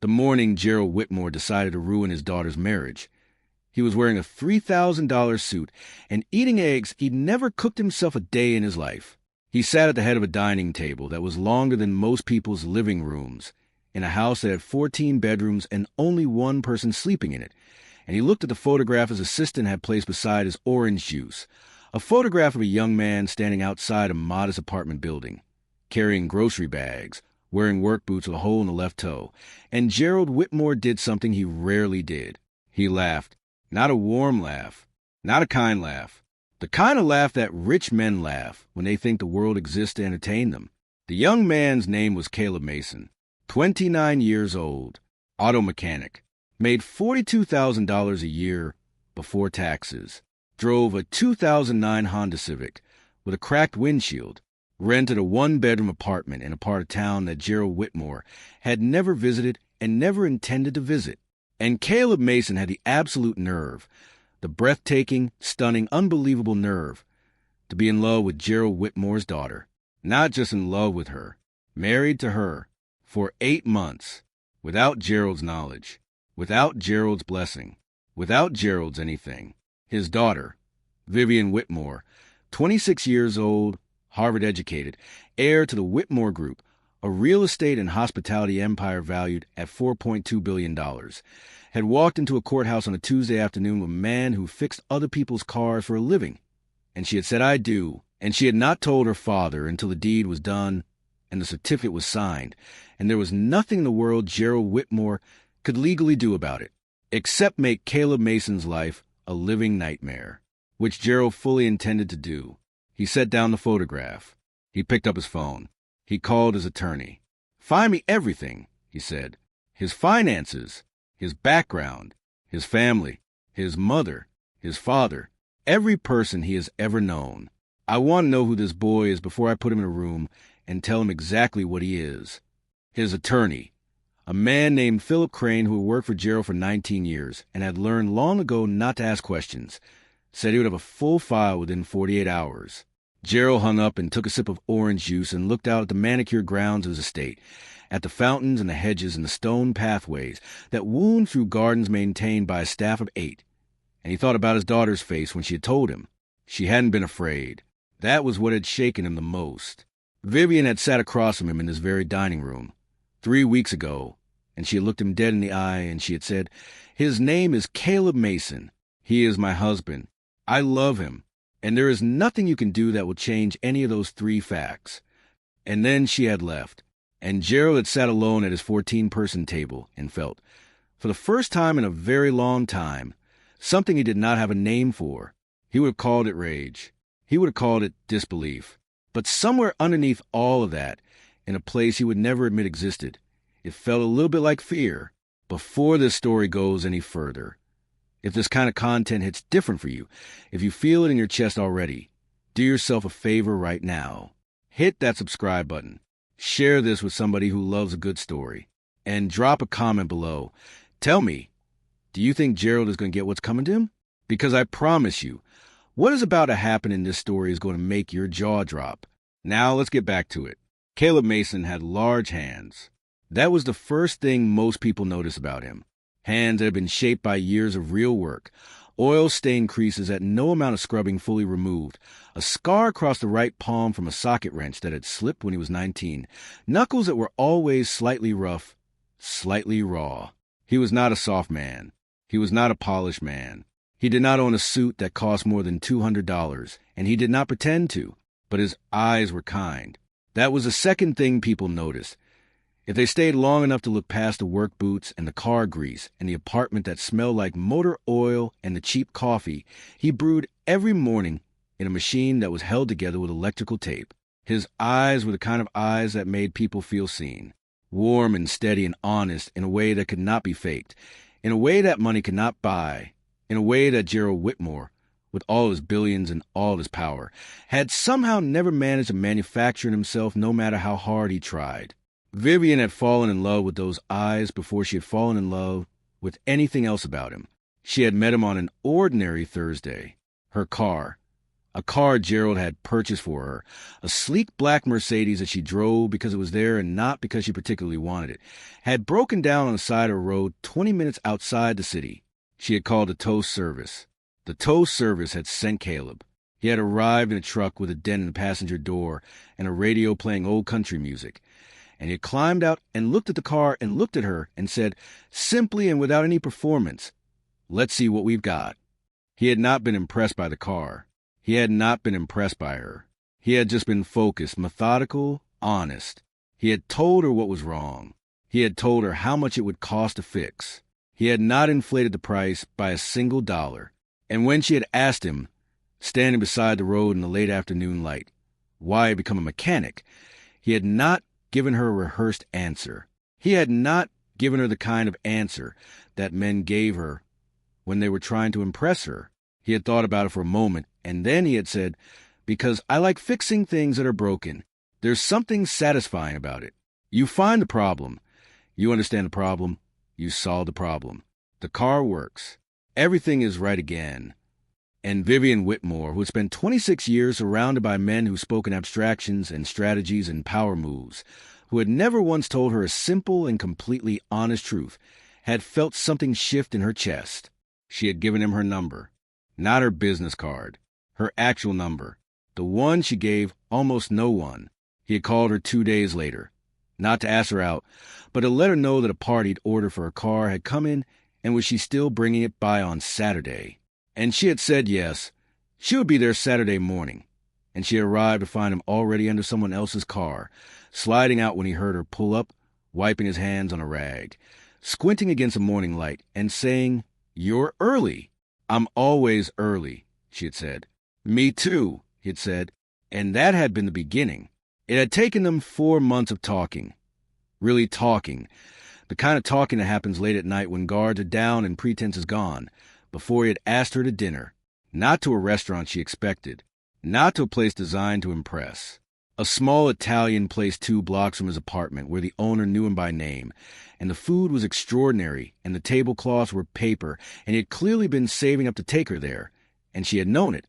The morning Gerald Whitmore decided to ruin his daughter's marriage. He was wearing a $3,000 suit and eating eggs he'd never cooked himself a day in his life. He sat at the head of a dining table that was longer than most people's living rooms, in a house that had 14 bedrooms and only one person sleeping in it, and he looked at the photograph his assistant had placed beside his orange juice, a photograph of a young man standing outside a modest apartment building, carrying grocery bags, wearing work boots with a hole in the left toe, and Gerald Whitmore did something he rarely did. He laughed. Not a warm laugh, not a kind laugh. The kind of laugh that rich men laugh when they think the world exists to entertain them. The young man's name was Caleb Mason, 29 years old, auto mechanic, made $42,000 a year before taxes, drove a 2009 Honda Civic with a cracked windshield, rented a one-bedroom apartment in a part of town that Gerald Whitmore had never visited and never intended to visit. And Caleb Mason had the absolute nerve, the breathtaking, stunning, unbelievable nerve, to be in love with Gerald Whitmore's daughter. Not just in love with her, married to her, for 8 months, without Gerald's knowledge, without Gerald's blessing, without Gerald's anything. His daughter, Vivian Whitmore, 26 years old, Harvard-educated, heir to the Whitmore Group, a real estate and hospitality empire valued at $4.2 billion, had walked into a courthouse on a Tuesday afternoon with a man who fixed other people's cars for a living. And she had said, "I do," and she had not told her father until the deed was done and the certificate was signed, and there was nothing in the world Gerald Whitmore could legally do about it, except make Caleb Mason's life a living nightmare, which Gerald fully intended to do. He set down the photograph. He picked up his phone. He called his attorney. "Find me everything," he said. "His finances, his background, his family, his mother, his father, every person he has ever known. I want to know who this boy is before I put him in a room and tell him exactly what he is." His attorney, a man named Philip Crane who had worked for Gerald for 19 years and had learned long ago not to ask questions, said he would have a full file within 48 hours. Gerald hung up and took a sip of orange juice and looked out at the manicured grounds of his estate, at the fountains and the hedges and the stone pathways that wound through gardens maintained by a staff of 8. And he thought about his daughter's face when she had told him. She hadn't been afraid. That was what had shaken him the most. Vivian had sat across from him in this very dining room 3 weeks ago, and she had looked him dead in the eye, and she had said, "His name is Caleb Mason. He is my husband. I love him. And there is nothing you can do that will change any of those 3 facts." And then she had left, and Gerald had sat alone at his 14-person table and felt, for the first time in a very long time, something he did not have a name for. He would have called it rage. He would have called it disbelief. But somewhere underneath all of that, in a place he would never admit existed, it felt a little bit like fear. Before this story goes any further, if this kind of content hits different for you, if you feel it in your chest already, do yourself a favor right now. Hit that subscribe button. Share this with somebody who loves a good story. And drop a comment below. Tell me, do you think Gerald is going to get what's coming to him? Because I promise you, what is about to happen in this story is going to make your jaw drop. Now let's get back to it. Caleb Mason had large hands. That was the first thing most people noticed about him. Hands that had been shaped by years of real work, oil-stained creases that no amount of scrubbing fully removed, a scar across the right palm from a socket wrench that had slipped when he was 19, knuckles that were always slightly rough, slightly raw. He was not a soft man. He was not a polished man. He did not own a suit that cost more than $200, and he did not pretend to, but his eyes were kind. That was the second thing people noticed. If they stayed long enough to look past the work boots and the car grease and the apartment that smelled like motor oil and the cheap coffee he brewed every morning in a machine that was held together with electrical tape, his eyes were the kind of eyes that made people feel seen, warm and steady and honest in a way that could not be faked, in a way that money could not buy, in a way that Gerald Whitmore, with all his billions and all his power, had somehow never managed to manufacture in himself no matter how hard he tried. Vivian had fallen in love with those eyes before she had fallen in love with anything else about him. She had met him on an ordinary Thursday. Her car, A car Gerald had purchased for her, a sleek black Mercedes that she drove because it was there and not because she particularly wanted it, had broken down on the side of a road 20 minutes outside the city. She had called a tow service. The tow service had sent Caleb. He had arrived in a truck with a dent in the passenger door and a radio playing old country music. And he had climbed out and looked at the car and looked at her and said, simply and without any performance, "Let's see what we've got." He had not been impressed by the car. He had not been impressed by her. He had just been focused, methodical, honest. He had told her what was wrong. He had told her how much it would cost to fix. He had not inflated the price by a single dollar. And when she had asked him, standing beside the road in the late afternoon light, why he had become a mechanic, he had not given her a rehearsed answer. He had not given her the kind of answer that men gave her when they were trying to impress her. He had thought about it for a moment, and then he had said, "Because I like fixing things that are broken. There's something satisfying about it. You find the problem. You understand the problem. You solve the problem. The car works. Everything is right again." And Vivian Whitmore, who had spent 26 years surrounded by men who spoke in abstractions and strategies and power moves, who had never once told her a simple and completely honest truth, had felt something shift in her chest. She had given him her number. Not her business card. Her actual number. The one she gave almost no one. He had called her 2 days later. Not to ask her out, but to let her know that a part he'd ordered for her car had come in and was she still bringing it by on Saturday. And she had said yes. She would be there Saturday morning. And she arrived to find him already under someone else's car, sliding out when he heard her pull up, wiping his hands on a rag, squinting against the morning light, and saying, "You're early." "I'm always early," she had said. "Me too," he had said. And that had been the beginning. It had taken them 4 months of talking. Really talking. The kind of talking that happens late at night when guards are down and pretense is gone, before he had asked her to dinner. Not to a restaurant she expected. Not to a place designed to impress. A small Italian place 2 blocks from his apartment where the owner knew him by name, and the food was extraordinary, and the tablecloths were paper, and he had clearly been saving up to take her there, and she had known it,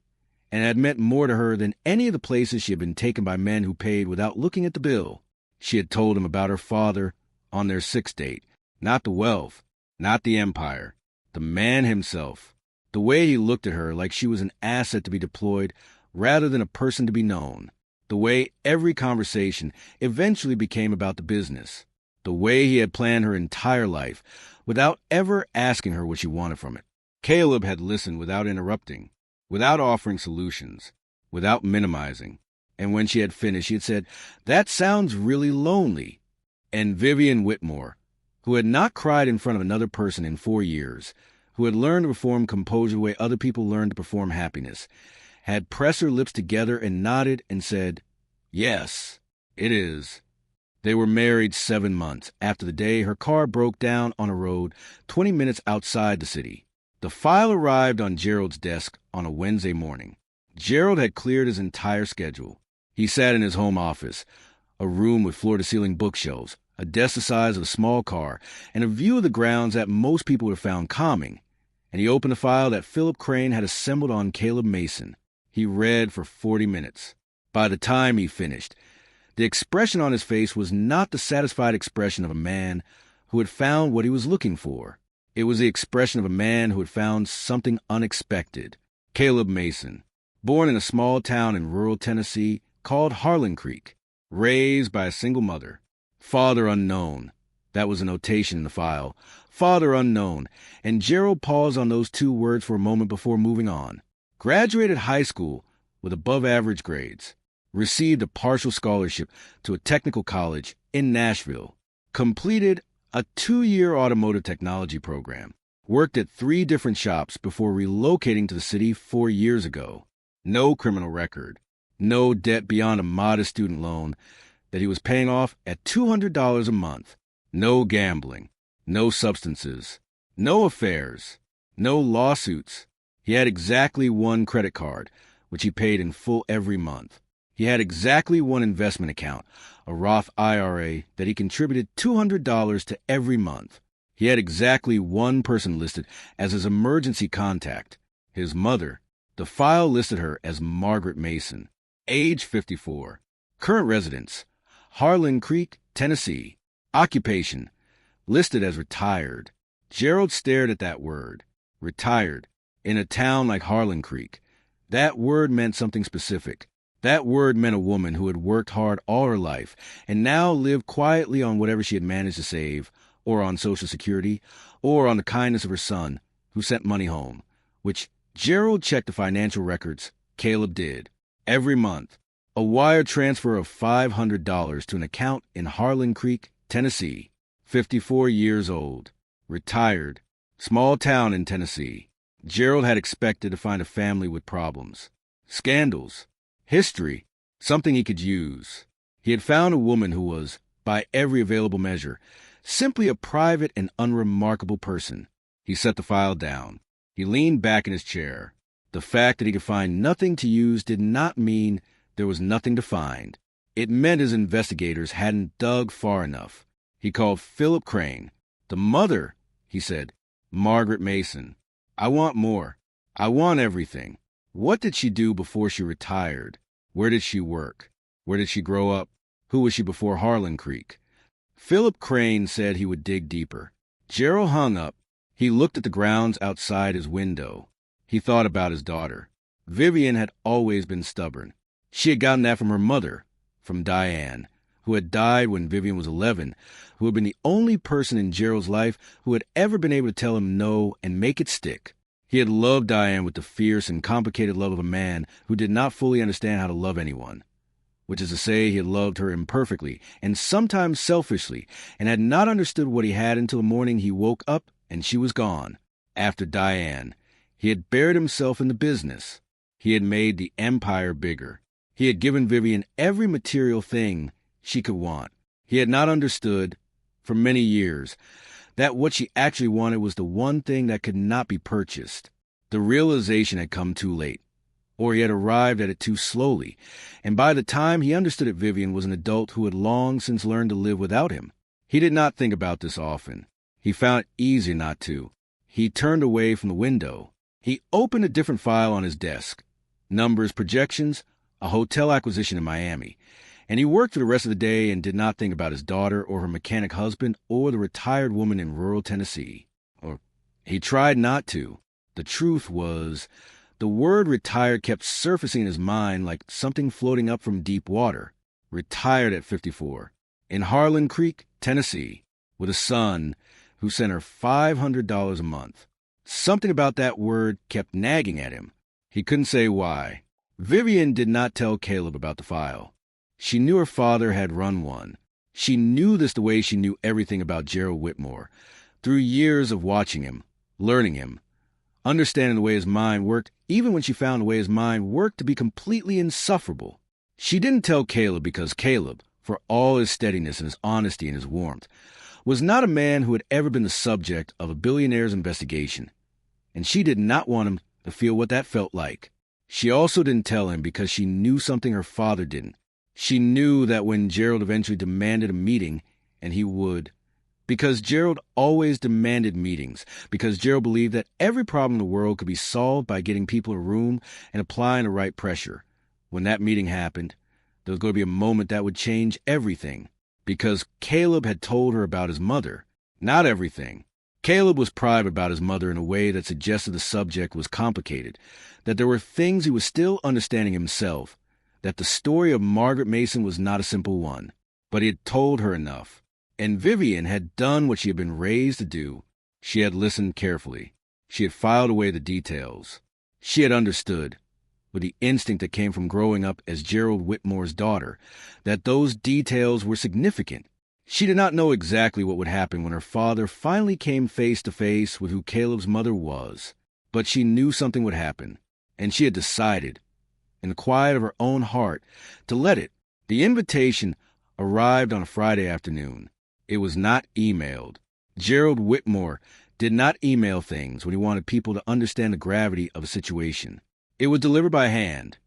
and it had meant more to her than any of the places she had been taken by men who paid without looking at the bill. She had told him about her father on their 6th date, not the wealth, not the empire, the man himself, the way he looked at her like she was an asset to be deployed rather than a person to be known, the way every conversation eventually became about the business, the way he had planned her entire life without ever asking her what she wanted from it. Caleb had listened without interrupting, without offering solutions, without minimizing, and when she had finished, he had said, "That sounds really lonely." And Vivian Whitmore, who had not cried in front of another person in 4 years, who had learned to perform composure the way other people learned to perform happiness, had pressed her lips together and nodded and said, "Yes, it is." They were married 7 months after the day her car broke down on a road 20 minutes outside the city. The file arrived on Gerald's desk on a Wednesday morning. Gerald had cleared his entire schedule. He sat in his home office, a room with floor-to-ceiling bookshelves, a desk the size of a small car, and a view of the grounds that most people would have found calming. And he opened a file that Philip Crane had assembled on Caleb Mason. He read for 40 minutes. By the time he finished, the expression on his face was not the satisfied expression of a man who had found what he was looking for. It was the expression of a man who had found something unexpected. Caleb Mason, born in a small town in rural Tennessee called Harlan Creek, raised by a single mother. Father unknown. That was a notation in the file. Father unknown. And Gerald paused on those 2 words for a moment before moving on. Graduated high school with above-average grades. Received a partial scholarship to a technical college in Nashville. Completed a 2-year automotive technology program. Worked at 3 different shops before relocating to the city 4 years ago. No criminal record. No debt beyond a modest student loan that he was paying off at $200 a month. No gambling. No substances. No affairs. No lawsuits. He had exactly 1 credit card, which he paid in full every month. He had exactly 1 investment account, a Roth IRA, that he contributed $200 to every month. He had exactly 1 person listed as his emergency contact, his mother, The file listed her as Margaret Mason, age 54, current residence, Harlan Creek, Tennessee, occupation, listed as retired. Gerald stared at that word, retired, in a town like Harlan Creek. That word meant something specific. That word meant a woman who had worked hard all her life and now lived quietly on whatever she had managed to save, or on Social Security, or on the kindness of her son, who sent money home, which Gerald checked the financial records. Caleb did. Every month, a wire transfer of $500 to an account in Harlan Creek, Tennessee. 54 years old. Retired. Small town in Tennessee. Gerald had expected to find a family with problems. Scandals. History. Something he could use. He had found a woman who was, by every available measure, simply a private and unremarkable person. He set the file down. He leaned back in his chair. The fact that he could find nothing to use did not mean there was nothing to find. It meant his investigators hadn't dug far enough. He called Philip Crane. The mother, he said, Margaret Mason. I want more. I want everything. What did she do before she retired? Where did she work? Where did she grow up? Who was she before Harlan Creek? Philip Crane said he would dig deeper. Gerald hung up. He looked at the grounds outside his window. He thought about his daughter. Vivian had always been stubborn. She had gotten that from her mother, from Diane, who had died when Vivian was 11, who had been the only person in Gerald's life who had ever been able to tell him no and make it stick. He had loved Diane with the fierce and complicated love of a man who did not fully understand how to love anyone, which is to say he had loved her imperfectly and sometimes selfishly, and had not understood what he had until the morning he woke up and she was gone. After Diane, he had buried himself in the business. He had made the empire bigger. He had given Vivian every material thing she could want. He had not understood, for many years, that what she actually wanted was the one thing that could not be purchased. The realization had come too late, or he had arrived at it too slowly, and by the time he understood it, Vivian was an adult who had long since learned to live without him. He did not think about this often. He found it easier not to. He turned away from the window. He opened a different file on his desk. Numbers, projections, a hotel acquisition in Miami. And he worked for the rest of the day and did not think about his daughter or her mechanic husband or the retired woman in rural Tennessee. Or he tried not to. The truth was, the word retired kept surfacing in his mind like something floating up from deep water. Retired at 54. In Harlan Creek, Tennessee, with a son who sent her $500 a month. Something about that word kept nagging at him. He couldn't say why. Vivian did not tell Caleb about the file. She knew her father had run one. She knew this the way she knew everything about Gerald Whitmore, through years of watching him, learning him, understanding the way his mind worked, even when she found the way his mind worked to be completely insufferable. She didn't tell Caleb because Caleb, for all his steadiness and his honesty and his warmth, was not a man who had ever been the subject of a billionaire's investigation, and she did not want him to feel what that felt like. She also didn't tell him because she knew something her father didn't. She knew that when Gerald eventually demanded a meeting, and he would, because Gerald always demanded meetings, because Gerald believed that every problem in the world could be solved by getting people in a room and applying the right pressure. When that meeting happened, there was going to be a moment that would change everything, because Caleb had told her about his mother. Not everything. Caleb was private about his mother in a way that suggested the subject was complicated, that there were things he was still understanding himself, that the story of Margaret Mason was not a simple one, but he had told her enough. And Vivian had done what she had been raised to do. She had listened carefully. She had filed away the details. She had understood, with the instinct that came from growing up as Gerald Whitmore's daughter, that those details were significant. She did not know exactly what would happen when her father finally came face to face with who Caleb's mother was, but she knew something would happen, and she had decided, in the quiet of her own heart, to let it. The invitation arrived on a Friday afternoon. It was not emailed. Gerald Whitmore did not email things when he wanted people to understand the gravity of a situation. It was delivered by hand,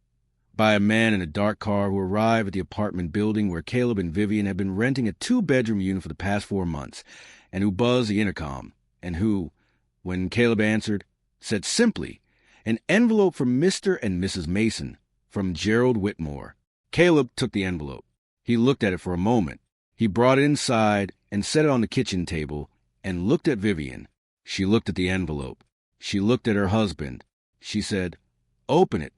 by a man in a dark car who arrived at the apartment building where Caleb and Vivian had been renting a 2-bedroom unit for the past 4 months, and who buzzed the intercom, and who, when Caleb answered, said simply, An envelope from Mr. and Mrs. Mason, from Gerald Whitmore. Caleb took the envelope. He looked at it for a moment. He brought it inside and set it on the kitchen table and looked at Vivian. She looked at the envelope. She looked at her husband. She said, "Open it."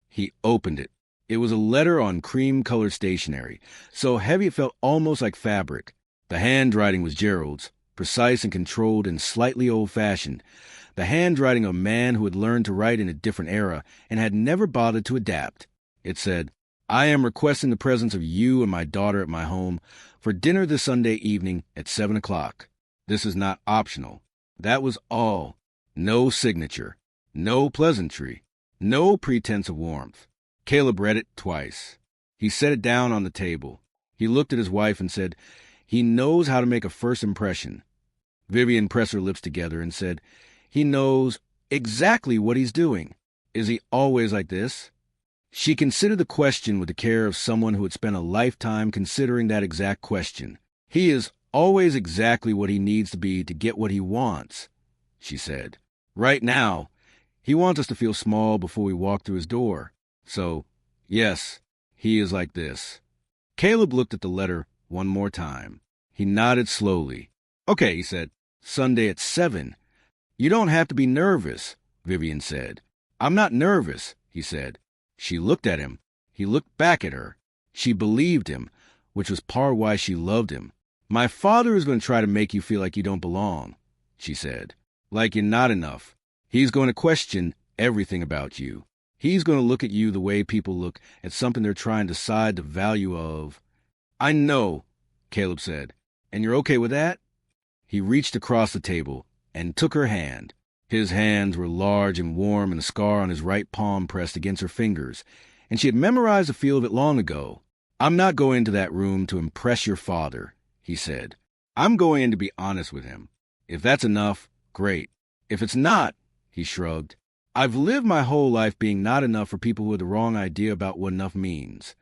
He opened it. It was a letter on cream-colored stationery, so heavy it felt almost like fabric. The handwriting was Gerald's, precise and controlled and slightly old-fashioned. The handwriting of a man who had learned to write in a different era and had never bothered to adapt. It said, "I am requesting the presence of you and my daughter at my home for dinner this Sunday evening at 7 o'clock. This is not optional." That was all. No signature. No pleasantry. No pretense of warmth. Caleb read it twice. He set it down on the table. He looked at his wife and said, "He knows how to make a first impression." Vivian pressed her lips together and said, "He knows exactly what he's doing. Is he always like this?" She considered the question with the care of someone who had spent a lifetime considering that exact question. "He is always exactly what he needs to be to get what he wants," she said. "Right now, he wants us to feel small before we walk through his door. So, yes, he is like this." Caleb looked at the letter one more time. He nodded slowly. "Okay," he said. "Sunday at 7. You don't have to be nervous," Vivian said. "I'm not nervous," he said. She looked at him. He looked back at her. She believed him, which was part why she loved him. "My father is going to try to make you feel like you don't belong," she said. "Like you're not enough. He's going to question everything about you. He's going to look at you the way people look at something they're trying to decide the value of." "I know," Caleb said. "And you're okay with that?" He reached across the table and took her hand. His hands were large and warm, and a scar on his right palm pressed against her fingers, and she had memorized the feel of it long ago. "I'm not going into that room to impress your father," he said. "I'm going in to be honest with him. If that's enough, great. If it's not," he shrugged. "I've lived my whole life being not enough for people who have the wrong idea about what enough means."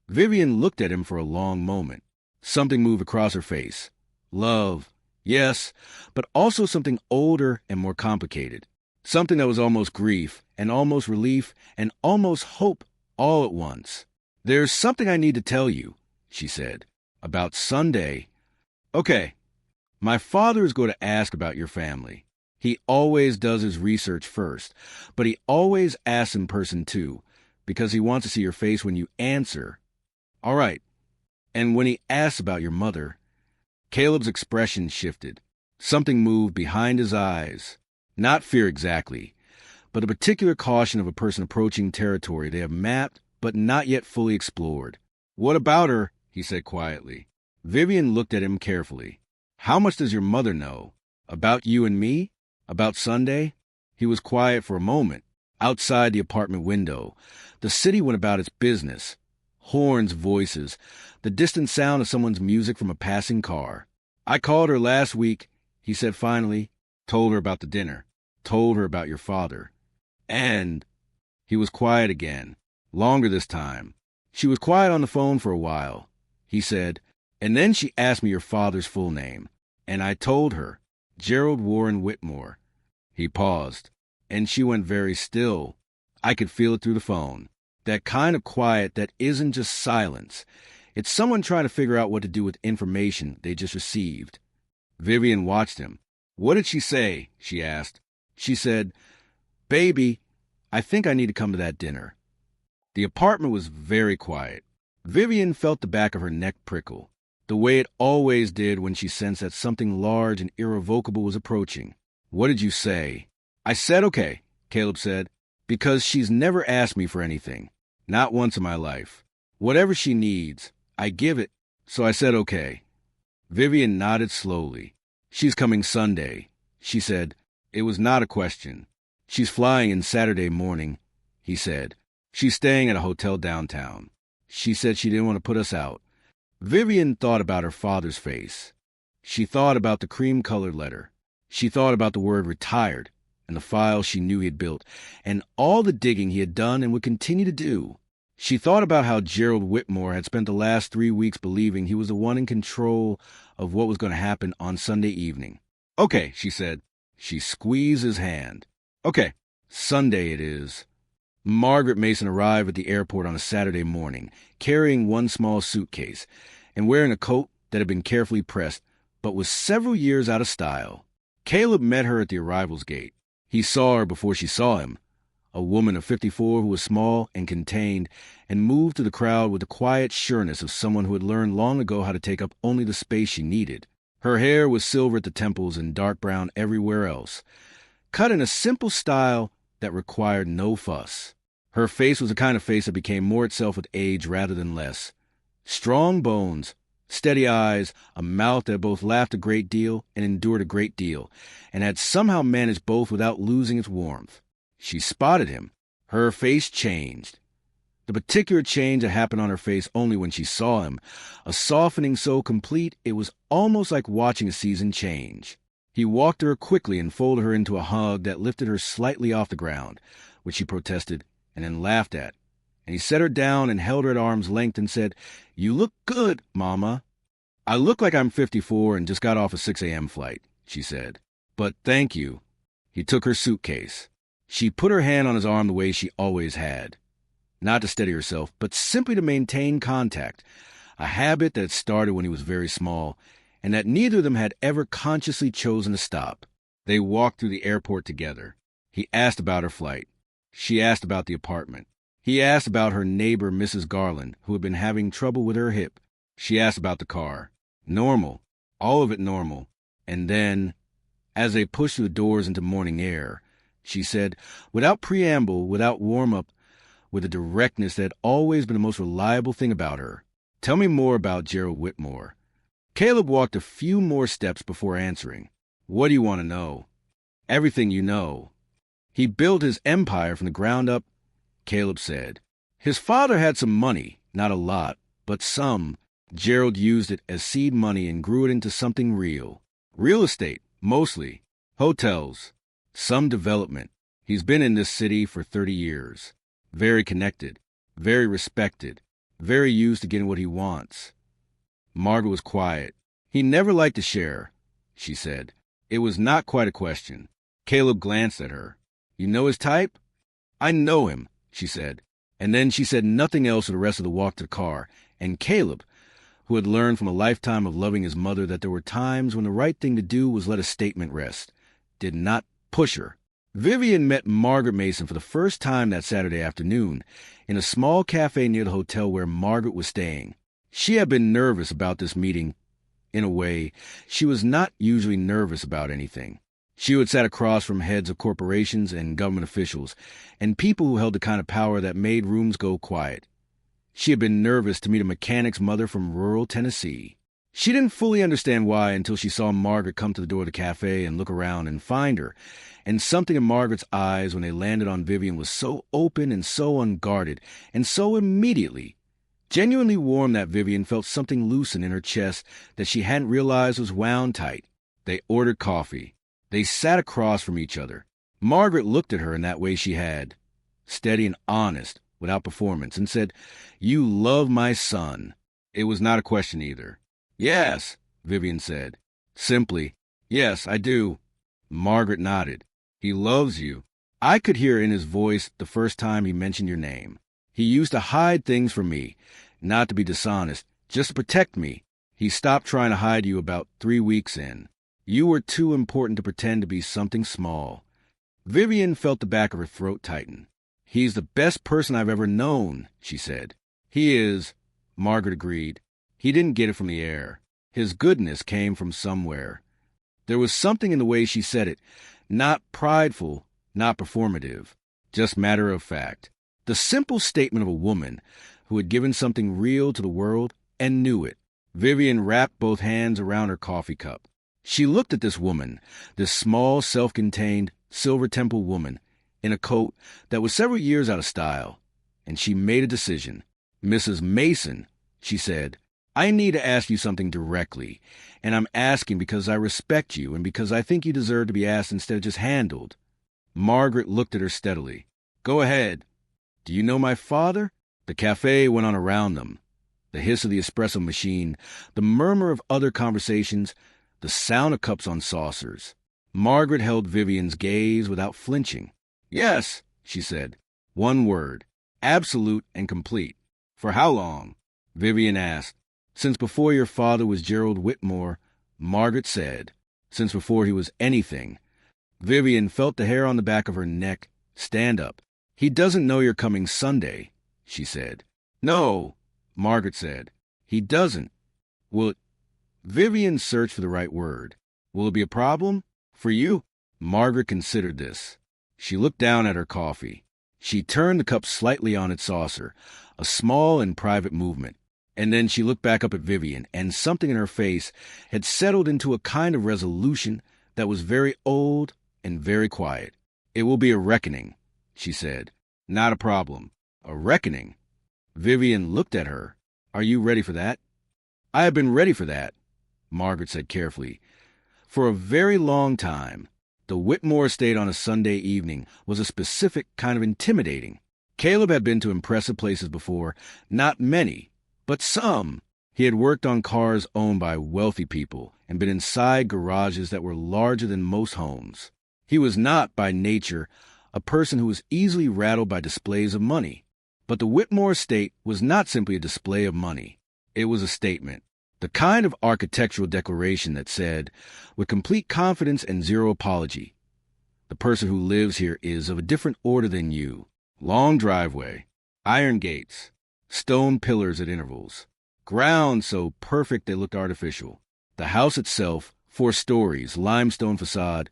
Vivian looked at him for a long moment. Something moved across her face. Love. Yes, but also something older and more complicated. Something that was almost grief, and almost relief, and almost hope all at once. "There's something I need to tell you," she said, "about Sunday." "Okay. My father is going to ask about your family. He always does his research first, but he always asks in person too, because he wants to see your face when you answer. All right. And when he asks about your mother..." Caleb's expression shifted. Something moved behind his eyes. Not fear exactly, but a particular caution of a person approaching territory they have mapped but not yet fully explored. "What about her?" he said quietly. Vivian looked at him carefully. "How much does your mother know? About you and me? About Sunday?" He was quiet for a moment. Outside the apartment window, the city went about its business. Horns, voices, the distant sound of someone's music from a passing car. "I called her last week," he said finally. "Told her about the dinner. Told her about your father. And..." He was quiet again. Longer this time. She was quiet on the phone for a while. He said, "And then she asked me your father's full name. And I told her, Gerald Warren Whitmore." He paused. And she went very still. I could feel it through the phone. That kind of quiet that isn't just silence. It's someone trying to figure out what to do with information they just received. Vivian watched him. "What did she say?" she asked. She said, "Baby, I think I need to come to that dinner." The apartment was very quiet. Vivian felt the back of her neck prickle, the way it always did when she sensed that something large and irrevocable was approaching. "What did you say?" "I said okay," Caleb said, "because she's never asked me for anything. Not once in my life. Whatever she needs, I give it. So I said okay." Vivian nodded slowly. "She's coming Sunday," she said. It was not a question. "She's flying in Saturday morning," he said. "She's staying at a hotel downtown. She said she didn't want to put us out." Vivian thought about her father's face. She thought about the cream-colored letter. She thought about the word retired and the file she knew he had built, and all the digging he had done and would continue to do. She thought about how Gerald Whitmore had spent the last 3 weeks believing he was the one in control of what was going to happen on Sunday evening. "Okay," she said. She squeezed his hand. "Okay, Sunday it is. Margaret Mason arrived at the airport on a Saturday morning, carrying one small suitcase, and wearing a coat that had been carefully pressed, but was several years out of style. Caleb met her at the arrivals gate. He saw her before she saw him, a woman of 54 who was small and contained, and moved through the crowd with the quiet sureness of someone who had learned long ago how to take up only the space she needed. Her hair was silver at the temples and dark brown everywhere else, cut in a simple style that required no fuss. Her face was the kind of face that became more itself with age rather than less. Strong bones, steady eyes, a mouth that both laughed a great deal and endured a great deal, and had somehow managed both without losing its warmth. She spotted him. Her face changed. The particular change that happened on her face only when she saw him, a softening so complete it was almost like watching a season change. He walked to her quickly and folded her into a hug that lifted her slightly off the ground, which she protested and then laughed at. And he set her down and held her at arm's length and said, "You look good, Mama." "I look like I'm 54 and just got off a 6 a.m. flight," she said. "But thank you." He took her suitcase. She put her hand on his arm the way she always had. Not to steady herself, but simply to maintain contact, a habit that had started when he was very small, and that neither of them had ever consciously chosen to stop. They walked through the airport together. He asked about her flight. She asked about the apartment. He asked about her neighbor, Mrs. Garland, who had been having trouble with her hip. She asked about the car. Normal. All of it normal. And then, as they pushed through the doors into morning air, she said, without preamble, without warm-up, with a directness that had always been the most reliable thing about her, "Tell me more about Gerald Whitmore." Caleb walked a few more steps before answering. "What do you want to know?" "Everything you know." "He built his empire from the ground up," Caleb said. "His father had some money, not a lot, but some. Gerald used it as seed money and grew it into something real. Real estate, mostly. Hotels. Some development. He's been in this city for 30 years. Very connected. Very respected. Very used to getting what he wants." Margaret was quiet. "He never liked to share," she said. It was not quite a question. Caleb glanced at her. "You know his type?" "I know him," she said. And then she said nothing else for the rest of the walk to the car, and Caleb, who had learned from a lifetime of loving his mother that there were times when the right thing to do was let a statement rest, did not push her. Vivian met Margaret Mason for the first time that Saturday afternoon in a small cafe near the hotel where Margaret was staying. She had been nervous about this meeting. In a way, she was not usually nervous about anything. She had sat across from heads of corporations and government officials, and people who held the kind of power that made rooms go quiet. She had been nervous to meet a mechanic's mother from rural Tennessee. She didn't fully understand why until she saw Margaret come to the door of the cafe and look around and find her, and something in Margaret's eyes when they landed on Vivian was so open and so unguarded, and so immediately genuinely warm that Vivian felt something loosen in her chest that she hadn't realized was wound tight. They ordered coffee. They sat across from each other. Margaret looked at her in that way she had, steady and honest, without performance, and said, "You love my son." It was not a question either. "Yes," Vivian said. Simply, "Yes, I do." Margaret nodded. "He loves you." I could hear in his voice the first time he mentioned your name. He used to hide things from me, not to be dishonest, just to protect me. He stopped trying to hide you about 3 weeks in. You were too important to pretend to be something small. Vivian felt the back of her throat tighten. "He's the best person I've ever known," she said. "He is," Margaret agreed. He didn't get it from the air. His goodness came from somewhere. There was something in the way she said it, not prideful, not performative, just matter of fact. The simple statement of a woman who had given something real to the world and knew it. Vivian wrapped both hands around her coffee cup. She looked at this woman, this small, self-contained, silver-temple woman, in a coat that was several years out of style, and she made a decision. "Mrs. Mason," she said, "I need to ask you something directly, and I'm asking because I respect you and because I think you deserve to be asked instead of just handled." Margaret looked at her steadily. "Go ahead." "Do you know my father?" The cafe went on around them. The hiss of the espresso machine, the murmur of other conversations, the sound of cups on saucers. Margaret held Vivian's gaze without flinching. Yes, she said. One word. Absolute and complete. For how long? Vivian asked. Since before your father was Gerald Whitmore, Margaret said. Since before he was anything. Vivian felt the hair on the back of her neck stand up. He doesn't know you're coming Sunday, she said. No, Margaret said. He doesn't. Will it... Vivian searched for the right word. Will it be a problem? For you? Margaret considered this. She looked down at her coffee. She turned the cup slightly on its saucer, a small and private movement. And then she looked back up at Vivian, and something in her face had settled into a kind of resolution that was very old and very quiet. It will be a reckoning, she said. Not a problem. A reckoning? Vivian looked at her. Are you ready for that? I have been ready for that, Margaret said carefully. For a very long time, the Whitmore estate on a Sunday evening was a specific kind of intimidating. Caleb had been to impressive places before, not many, but some. He had worked on cars owned by wealthy people and been inside garages that were larger than most homes. He was not, by nature, a person who was easily rattled by displays of money. But the Whitmore estate was not simply a display of money. It was a statement, the kind of architectural declaration that said, with complete confidence and zero apology, the person who lives here is of a different order than you. Long driveway, iron gates, stone pillars at intervals, ground so perfect they looked artificial. The house itself, 4 stories, limestone facade,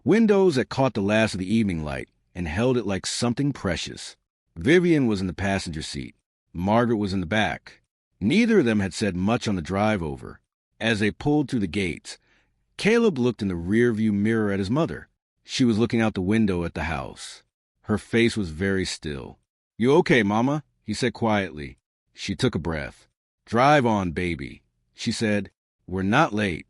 windows that caught the last of the evening light and held it like something precious. Vivian was in the passenger seat. Margaret was in the back. Neither of them had said much on the drive over. As they pulled through the gates, Caleb looked in the rearview mirror at his mother. She was looking out the window at the house. Her face was very still. You okay, Mama? He said quietly. She took a breath. Drive on, baby, she said. We're not late.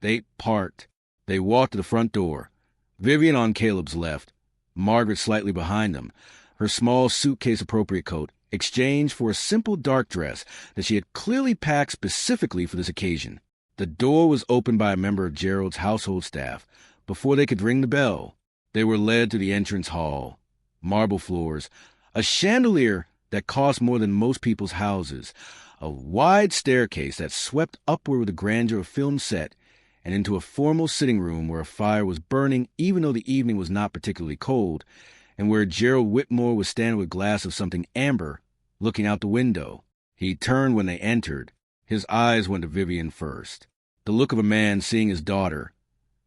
They parked. They walked to the front door. Vivian on Caleb's left, Margaret slightly behind them, her small suitcase-appropriate coat exchanged for a simple dark dress that she had clearly packed specifically for this occasion. The door was opened by a member of Gerald's household staff. Before they could ring the bell, they were led to the entrance hall. Marble floors, a chandelier that cost more than most people's houses, a wide staircase that swept upward with the grandeur of film set, and into a formal sitting room where a fire was burning even though the evening was not particularly cold, and where Gerald Whitmore was standing with a glass of something amber, looking out the window. He turned when they entered. His eyes went to Vivian first. The look of a man seeing his daughter.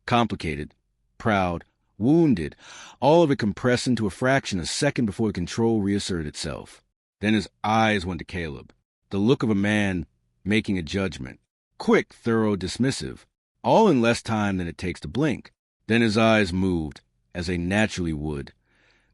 Complicated, proud, wounded, all of it compressed into a fraction of a second before the control reasserted itself. Then his eyes went to Caleb. The look of a man making a judgment. Quick, thorough, dismissive. All in less time than it takes to blink. Then his eyes moved, as they naturally would,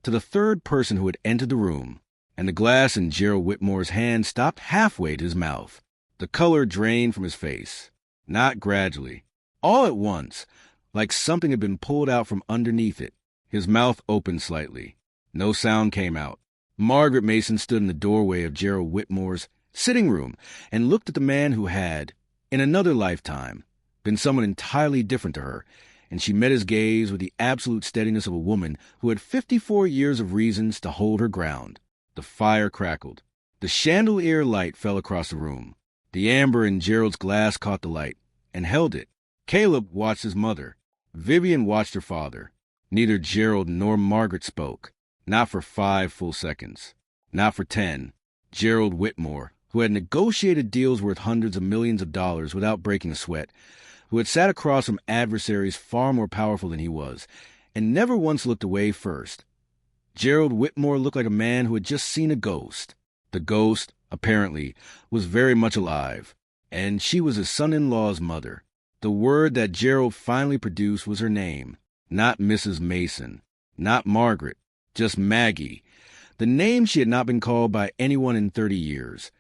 to the third person who had entered the room, and the glass in Gerald Whitmore's hand stopped halfway to his mouth. The color drained from his face, not gradually, all at once, like something had been pulled out from underneath it. His mouth opened slightly. No sound came out. Margaret Mason stood in the doorway of Gerald Whitmore's sitting room and looked at the man who had, in another lifetime, been someone entirely different to her, and she met his gaze with the absolute steadiness of a woman who had 54 years of reasons to hold her ground. The fire crackled. The chandelier light fell across the room. The amber in Gerald's glass caught the light and held it. Caleb watched his mother. Vivian watched her father. Neither Gerald nor Margaret spoke. Not for 5 full seconds. Not for 10. Gerald Whitmore, who had negotiated deals worth hundreds of millions of dollars without breaking a sweat, who had sat across from adversaries far more powerful than he was, and never once looked away first. Gerald Whitmore looked like a man who had just seen a ghost. The ghost, apparently, was very much alive, and she was his son-in-law's mother. The word that Gerald finally produced was her name, not Mrs. Mason, not Margaret, just Maggie, the name she had not been called by anyone in 30 years,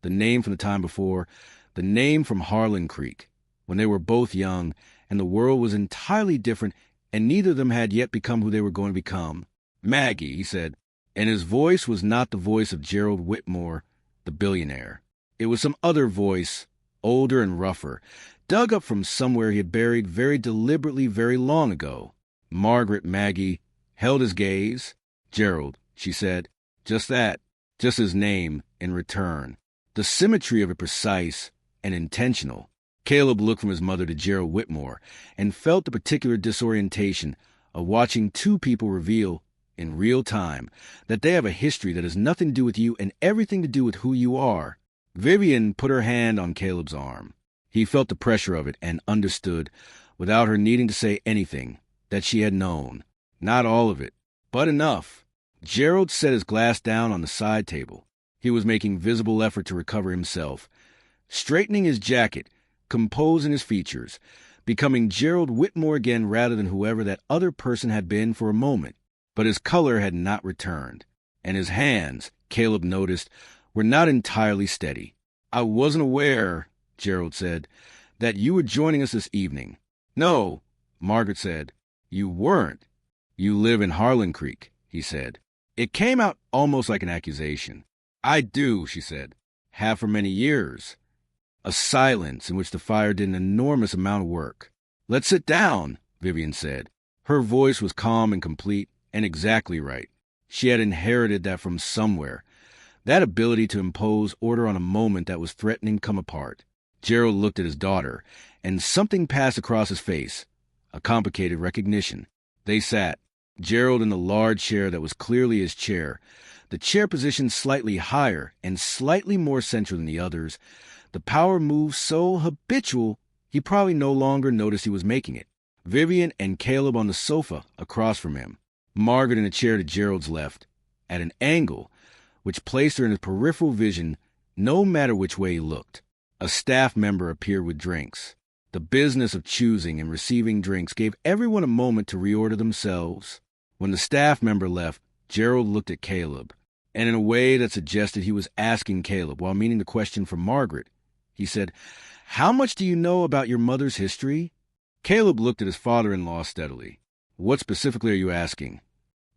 the name from the time before, the name from Harlan Creek, when they were both young, and the world was entirely different, and neither of them had yet become who they were going to become. Maggie, he said, and his voice was not the voice of Gerald Whitmore, the billionaire. It was some other voice, older and rougher, dug up from somewhere he had buried very deliberately very long ago. Margaret, Maggie, held his gaze, Gerald, she said. Just that. Just his name in return. The symmetry of it precise and intentional. Caleb looked from his mother to Gerald Whitmore and felt the particular disorientation of watching two people reveal, in real time, that they have a history that has nothing to do with you and everything to do with who you are. Vivian put her hand on Caleb's arm. He felt the pressure of it and understood, without her needing to say anything, that she had known. Not all of it, but enough. Gerald set his glass down on the side table. He was making visible effort to recover himself, straightening his jacket, composing his features, becoming Gerald Whitmore again rather than whoever that other person had been for a moment. But his color had not returned, and his hands, Caleb noticed, were not entirely steady. I wasn't aware, Gerald said, that you were joining us this evening. No, Margaret said. You weren't. You live in Harlan Creek, he said. It came out almost like an accusation. I do, she said. Have for many years. A silence in which the fire did an enormous amount of work. Let's sit down, Vivian said. Her voice was calm and complete and exactly right. She had inherited that from somewhere. That ability to impose order on a moment that was threatening come apart. Gerald looked at his daughter, and something passed across his face. A complicated recognition. They sat, Gerald in the large chair that was clearly his chair, the chair positioned slightly higher and slightly more central than the others. The power move so habitual, he probably no longer noticed he was making it. Vivian and Caleb on the sofa across from him. Margaret in a chair to Gerald's left, at an angle, which placed her in his peripheral vision no matter which way he looked. A staff member appeared with drinks. The business of choosing and receiving drinks gave everyone a moment to reorder themselves. When the staff member left, Gerald looked at Caleb, and in a way that suggested he was asking Caleb while meaning the question from Margaret. He said, How much do you know about your mother's history? Caleb looked at his father-in-law steadily. What specifically are you asking?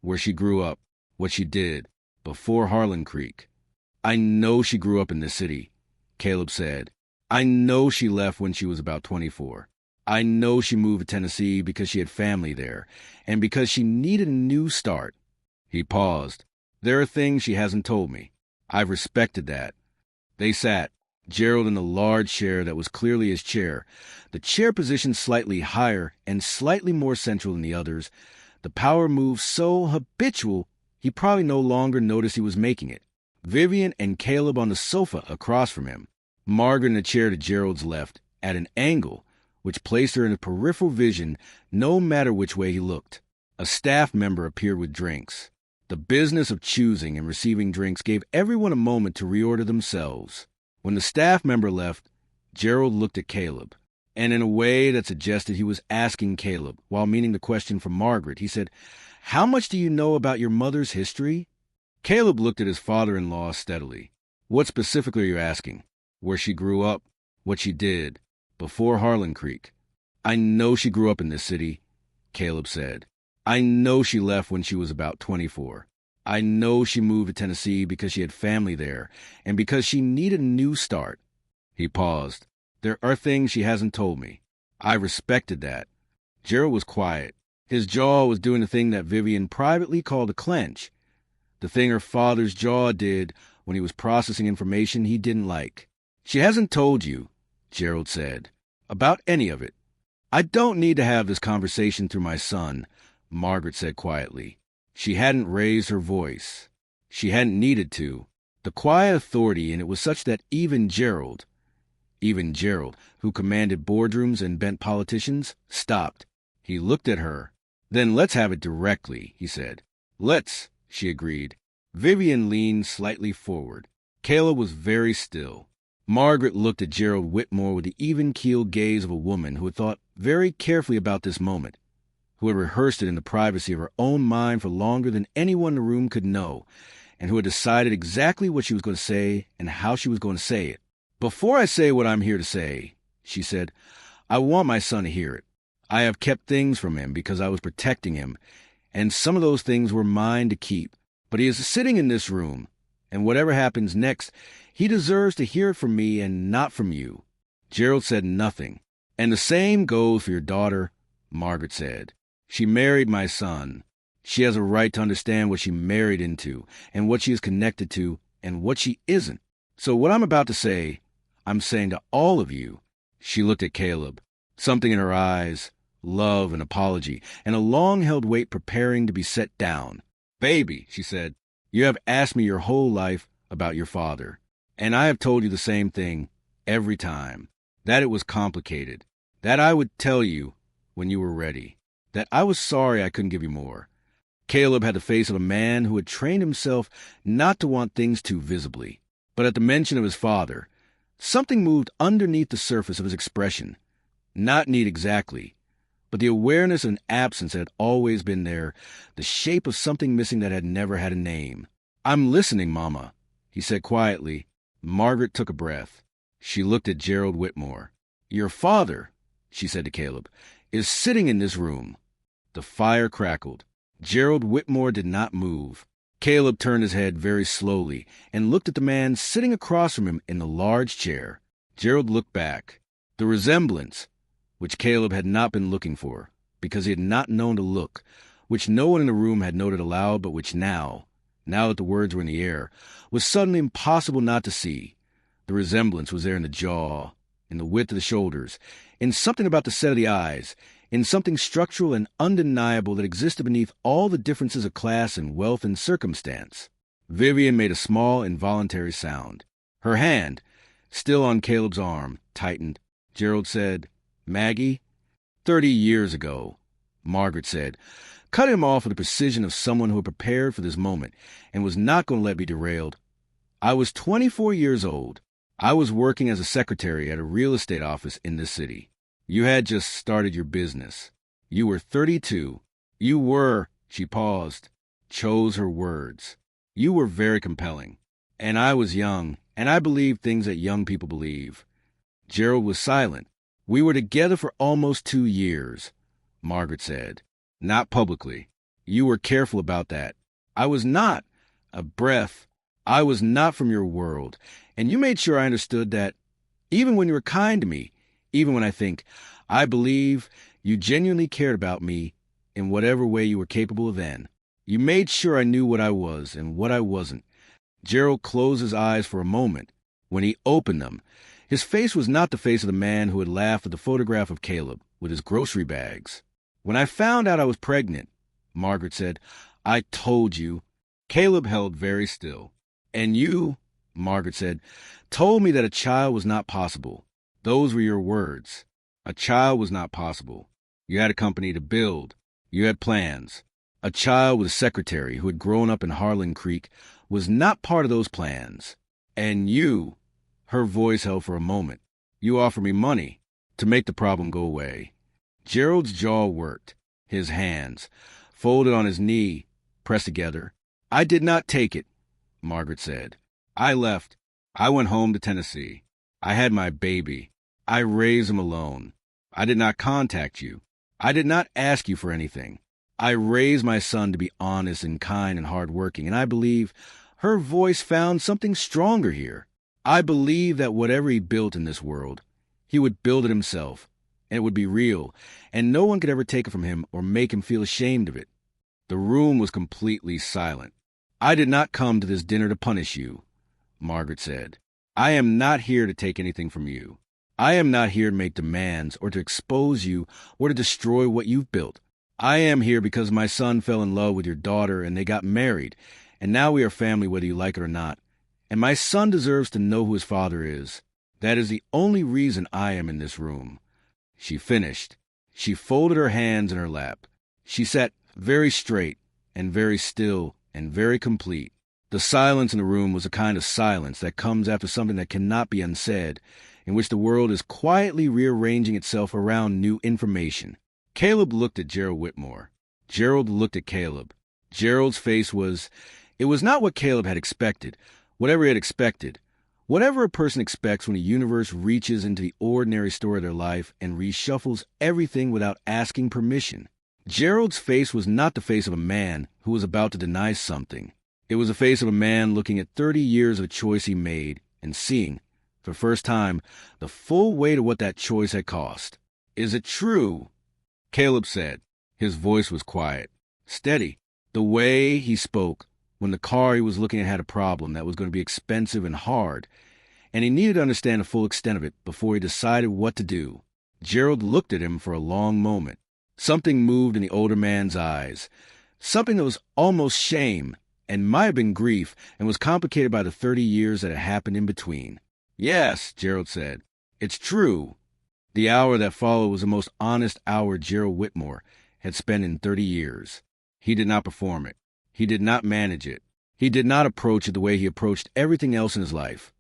Where she grew up, what she did, before Harlan Creek. I know she grew up in this city, Caleb said. I know she left when she was about 24. I know she moved to Tennessee because she had family there, and because she needed a new start. He paused. There are things she hasn't told me. I've respected that. They sat, Gerald in the large chair that was clearly his chair, the chair positioned slightly higher and slightly more central than the others. The power move so habitual, he probably no longer noticed he was making it. Vivian and Caleb on the sofa across from him. Margaret in a chair to Gerald's left, at an angle, which placed her in his peripheral vision no matter which way he looked. A staff member appeared with drinks. The business of choosing and receiving drinks gave everyone a moment to reorder themselves. When the staff member left, Gerald looked at Caleb, and in a way that suggested he was asking Caleb while meaning the question from Margaret, he said, How much do you know about your mother's history? Caleb looked at his father-in-law steadily. What specifically are you asking? Where she grew up, what she did, before Harlan Creek. I know she grew up in this city, Caleb said. I know she left when she was about 24. I know she moved to Tennessee because she had family there, and because she needed a new start. He paused. There are things she hasn't told me. I respected that. Gerald was quiet. His jaw was doing the thing that Vivian privately called a clench, the thing her father's jaw did when he was processing information he didn't like. She hasn't told you, Gerald said, about any of it. I don't need to have this conversation through my son, Margaret said quietly. She hadn't raised her voice. She hadn't needed to. The quiet authority in it was such that even Gerald, who commanded boardrooms and bent politicians, stopped. He looked at her. Then let's have it directly, he said. Let's, she agreed. Vivian leaned slightly forward. Caleb was very still. Margaret looked at Gerald Whitmore with the even-keeled gaze of a woman who had thought very carefully about this moment, who had rehearsed it in the privacy of her own mind for longer than anyone in the room could know, and who had decided exactly what she was going to say and how she was going to say it. Before I say what I'm here to say, she said, I want my son to hear it. I have kept things from him because I was protecting him, and some of those things were mine to keep. But he is sitting in this room, and whatever happens next, he deserves to hear it from me and not from you. Gerald said nothing. And the same goes for your daughter, Margaret said. She married my son. She has a right to understand what she married into, and what she is connected to, and what she isn't. So what I'm about to say, I'm saying to all of you." She looked at Caleb, something in her eyes, love and apology, and a long-held weight preparing to be set down. "Baby," she said, "you have asked me your whole life about your father, and I have told you the same thing every time, that it was complicated, that I would tell you when you were ready, that I was sorry I couldn't give you more." Caleb had the face of a man who had trained himself not to want things too visibly. But at the mention of his father, something moved underneath the surface of his expression. Not neat exactly, but the awareness of an absence that had always been there, the shape of something missing that had never had a name. "I'm listening, Mama," he said quietly. Margaret took a breath. She looked at Gerald Whitmore. "Your father," she said to Caleb, "is sitting in this room." The fire crackled. Gerald Whitmore did not move. Caleb turned his head very slowly and looked at the man sitting across from him in the large chair. Gerald looked back. The resemblance, which Caleb had not been looking for, because he had not known to look, which no one in the room had noted aloud, but which now that the words were in the air, was suddenly impossible not to see. The resemblance was there in the jaw, in the width of the shoulders, in something about the set of the eyes, in something structural and undeniable that existed beneath all the differences of class and wealth and circumstance. Vivian made a small, involuntary sound. Her hand, still on Caleb's arm, tightened. Gerald said, "Maggie?" 30 years ago," Margaret said, cut him off with the precision of someone who had prepared for this moment and was not going to let me derailed. "I was 24 years old. I was working as a secretary at a real estate office in this city. You had just started your business. You were 32. You were," she paused, chose her words. "You were very compelling. And I was young, and I believed things that young people believe." Gerald was silent. "We were together for almost 2 years, Margaret said. "Not publicly. You were careful about that. I was not. A breath. I was not from your world. And you made sure I understood that, even when you were kind to me, even when I believe you genuinely cared about me in whatever way you were capable of then. You made sure I knew what I was and what I wasn't." Gerald closed his eyes for a moment. When he opened them, his face was not the face of the man who had laughed at the photograph of Caleb with his grocery bags. "When I found out I was pregnant," Margaret said, "I told you." Caleb held very still. "And you," Margaret said, "told me that a child was not possible. Those were your words. A child was not possible. You had a company to build. You had plans. A child with a secretary who had grown up in Harlan Creek was not part of those plans. And you," her voice held for a moment, "you offered me money to make the problem go away." Gerald's jaw worked. His hands, folded on his knee, pressed together. "I did not take it," Margaret said. "I left. I went home to Tennessee. I had my baby. I raised him alone. I did not contact you. I did not ask you for anything. I raised my son to be honest and kind and hardworking, and I believe," her voice found something stronger here, "I believe that whatever he built in this world, he would build it himself, and it would be real, and no one could ever take it from him or make him feel ashamed of it." The room was completely silent. "I did not come to this dinner to punish you," Margaret said. "I am not here to take anything from you. I am not here to make demands or to expose you or to destroy what you've built. I am here because my son fell in love with your daughter and they got married, and now we are family whether you like it or not. And my son deserves to know who his father is. That is the only reason I am in this room." She finished. She folded her hands in her lap. She sat very straight and very still and very complete. The silence in the room was a kind of silence that comes after something that cannot be unsaid, in which the world is quietly rearranging itself around new information. Caleb looked at Gerald Whitmore. Gerald looked at Caleb. Gerald's face it was not what Caleb had expected, whatever he had expected. Whatever a person expects when the universe reaches into the ordinary story of their life and reshuffles everything without asking permission. Gerald's face was not the face of a man who was about to deny something. It was the face of a man looking at 30 years of a choice he made and seeing, for the first time, the full weight of what that choice had cost. "Is it true?" Caleb said. His voice was quiet, steady, The way he spoke when the car he was looking at had a problem that was going to be expensive and hard, and he needed to understand the full extent of it before he decided what to do. Gerald looked at him for a long moment. Something moved in the older man's eyes, something that was almost shame and might have been grief and was complicated by the 30 years that had happened in between. "Yes," Gerald said, "it's true." The hour that followed was the most honest hour Gerald Whitmore had spent in 30 years. He did not perform it. He did not manage it. He did not approach it the way he approached everything else in his life,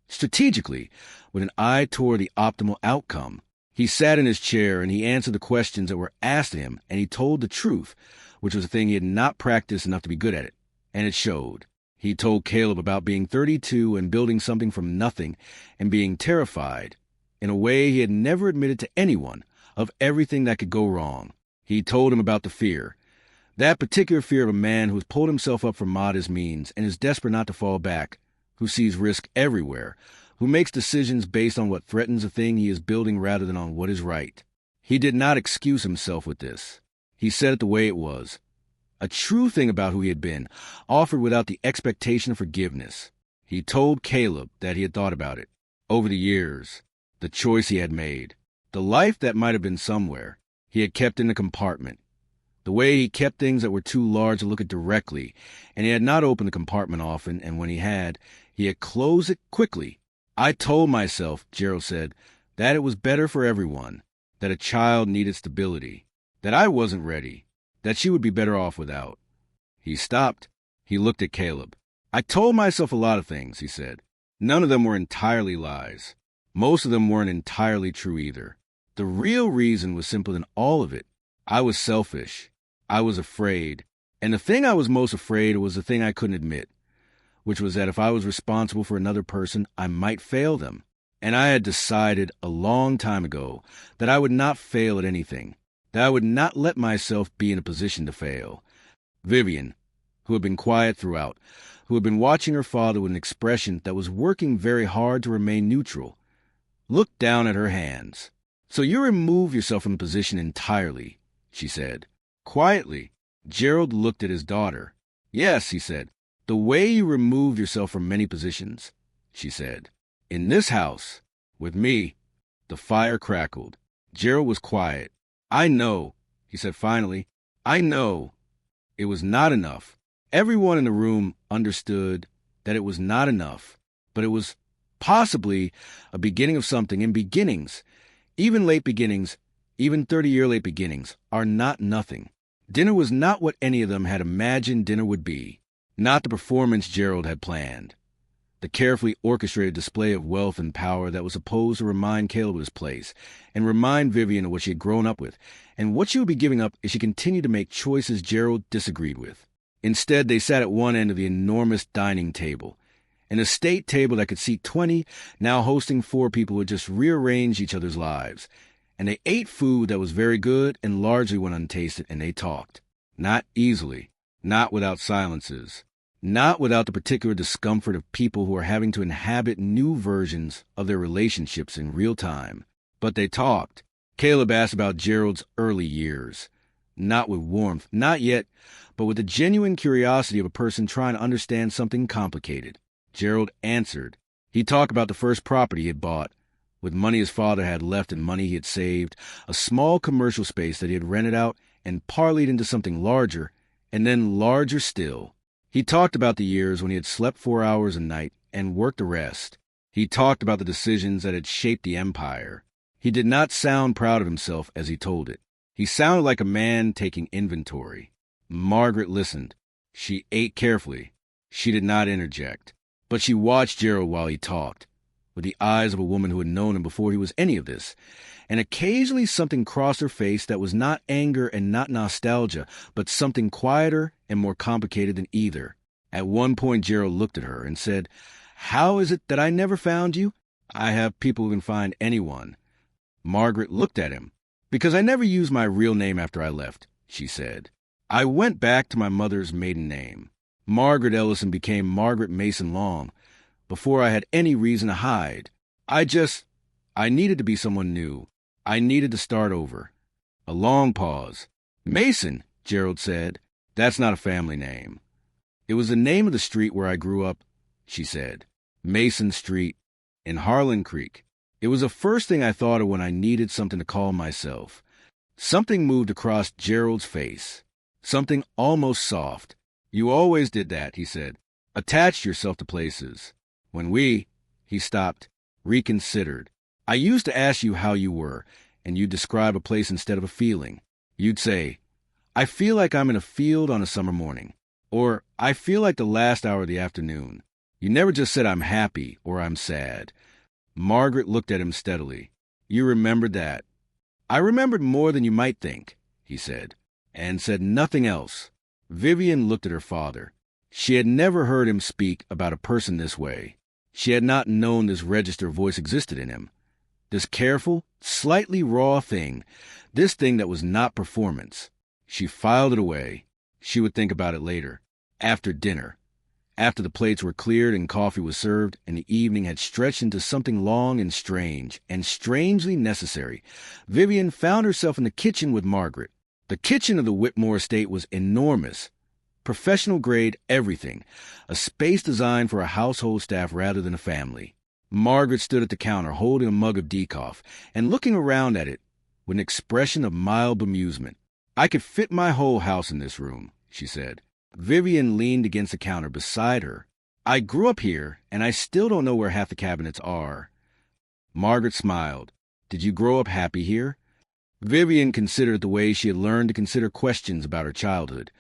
strategically, with an eye toward the optimal outcome. He sat in his chair and he answered the questions that were asked of him, and he told the truth, which was a thing he had not practiced enough to be good at it, and it showed. He told Caleb about being 32 and building something from nothing and being terrified, in a way he had never admitted to anyone, of everything that could go wrong. He told him about the fear, that particular fear of a man who has pulled himself up from modest means and is desperate not to fall back, who sees risk everywhere, who makes decisions based on what threatens the thing he is building rather than on what is right. He did not excuse himself with this. He said it the way it was. A true thing about who he had been, offered without the expectation of forgiveness. He told Caleb that he had thought about it, over the years, the choice he had made, the life that might have been somewhere, he had kept in a compartment, the way he kept things that were too large to look at directly, and he had not opened the compartment often, and when he had closed it quickly. "I told myself," Gerald said, "that it was better for everyone, that a child needed stability, that I wasn't ready, that she would be better off without." He stopped. He looked at Caleb. "I told myself a lot of things," he said. "None of them were entirely lies. Most of them weren't entirely true either. The real reason was simpler than all of it. I was selfish. I was afraid. And the thing I was most afraid of was the thing I couldn't admit, which was that if I was responsible for another person, I might fail them. And I had decided a long time ago that I would not fail at anything, that I would not let myself be in a position to fail." Vivian, who had been quiet throughout, who had been watching her father with an expression that was working very hard to remain neutral, looked down at her hands. "So you remove yourself from the position entirely," she said. Quietly, Gerald looked at his daughter. "Yes," he said. "The way you remove yourself from many positions," she said. "In this house, with me." The fire crackled. Gerald was quiet. "I know," he said finally. "I know." It was not enough. Everyone in the room understood that it was not enough, but it was possibly a beginning of something, and beginnings, even late beginnings, even 30-year late beginnings, are not nothing. Dinner was not what any of them had imagined dinner would be. Not the performance Gerald had planned. The carefully orchestrated display of wealth and power that was supposed to remind Caleb of his place, and remind Vivian of what she had grown up with, and what she would be giving up if she continued to make choices Gerald disagreed with. Instead, they sat at one end of the enormous dining table, an estate table that could seat 20, now hosting 4 people who had just rearranged each other's lives. And they ate food that was very good and largely went untasted, and they talked. Not easily, not without silences, not without the particular discomfort of people who are having to inhabit new versions of their relationships in real time. But they talked. Caleb asked about Gerald's early years, not with warmth, not yet, but with the genuine curiosity of a person trying to understand something complicated. Gerald answered. He talked about the first property he had bought, with money his father had left and money he had saved, a small commercial space that he had rented out and parlayed into something larger, and then larger still. He talked about the years when he had slept 4 hours a night and worked the rest. He talked about the decisions that had shaped the empire. He did not sound proud of himself as he told it. He sounded like a man taking inventory. Margaret listened. She ate carefully. She did not interject, but she watched Gerald while he talked, with the eyes of a woman who had known him before he was any of this, and occasionally something crossed her face that was not anger and not nostalgia, but something quieter and more complicated than either. At one point, Gerald looked at her and said, "How is it that I never found you?" "I have people who can find anyone." Margaret looked at him. "Because I never used my real name after I left," she said. "I went back to my mother's maiden name. Margaret Ellison became Margaret Mason Long, before I had any reason to hide. I needed to be someone new. I needed to start over." A long pause. "Mason," Gerald said. That's not a family name. It was the name of the street where I grew up, she said. Mason Street, in Harlan Creek. It was the first thing I thought of when I needed something to call myself. Something moved across Gerald's face. Something almost soft. You always did that, he said. Attached yourself to places. When he stopped, reconsidered. I used to ask you how you were, and you'd describe a place instead of a feeling. You'd say, I feel like I'm in a field on a summer morning. Or, I feel like the last hour of the afternoon. You never just said I'm happy or I'm sad. Margaret looked at him steadily. You remembered that. I remembered more than you might think, he said, and said nothing else. Vivian looked at her father. She had never heard him speak about a person this way. She had not known this register voice existed in him. This careful, slightly raw thing, this thing that was not performance. She filed it away. She would think about it later, after dinner, after the plates were cleared and coffee was served and the evening had stretched into something long and strange, and strangely necessary. Vivian found herself in the kitchen with Margaret. The kitchen of the Whitmore estate was enormous. Professional-grade everything, a space designed for a household staff rather than a family. Margaret stood at the counter holding a mug of decaf and looking around at it with an expression of mild bemusement. I could fit my whole house in this room, she said. Vivian leaned against the counter beside her. I grew up here, and I still don't know where half the cabinets are. Margaret smiled. Did you grow up happy here? Vivian considered the way she had learned to consider questions about her childhood,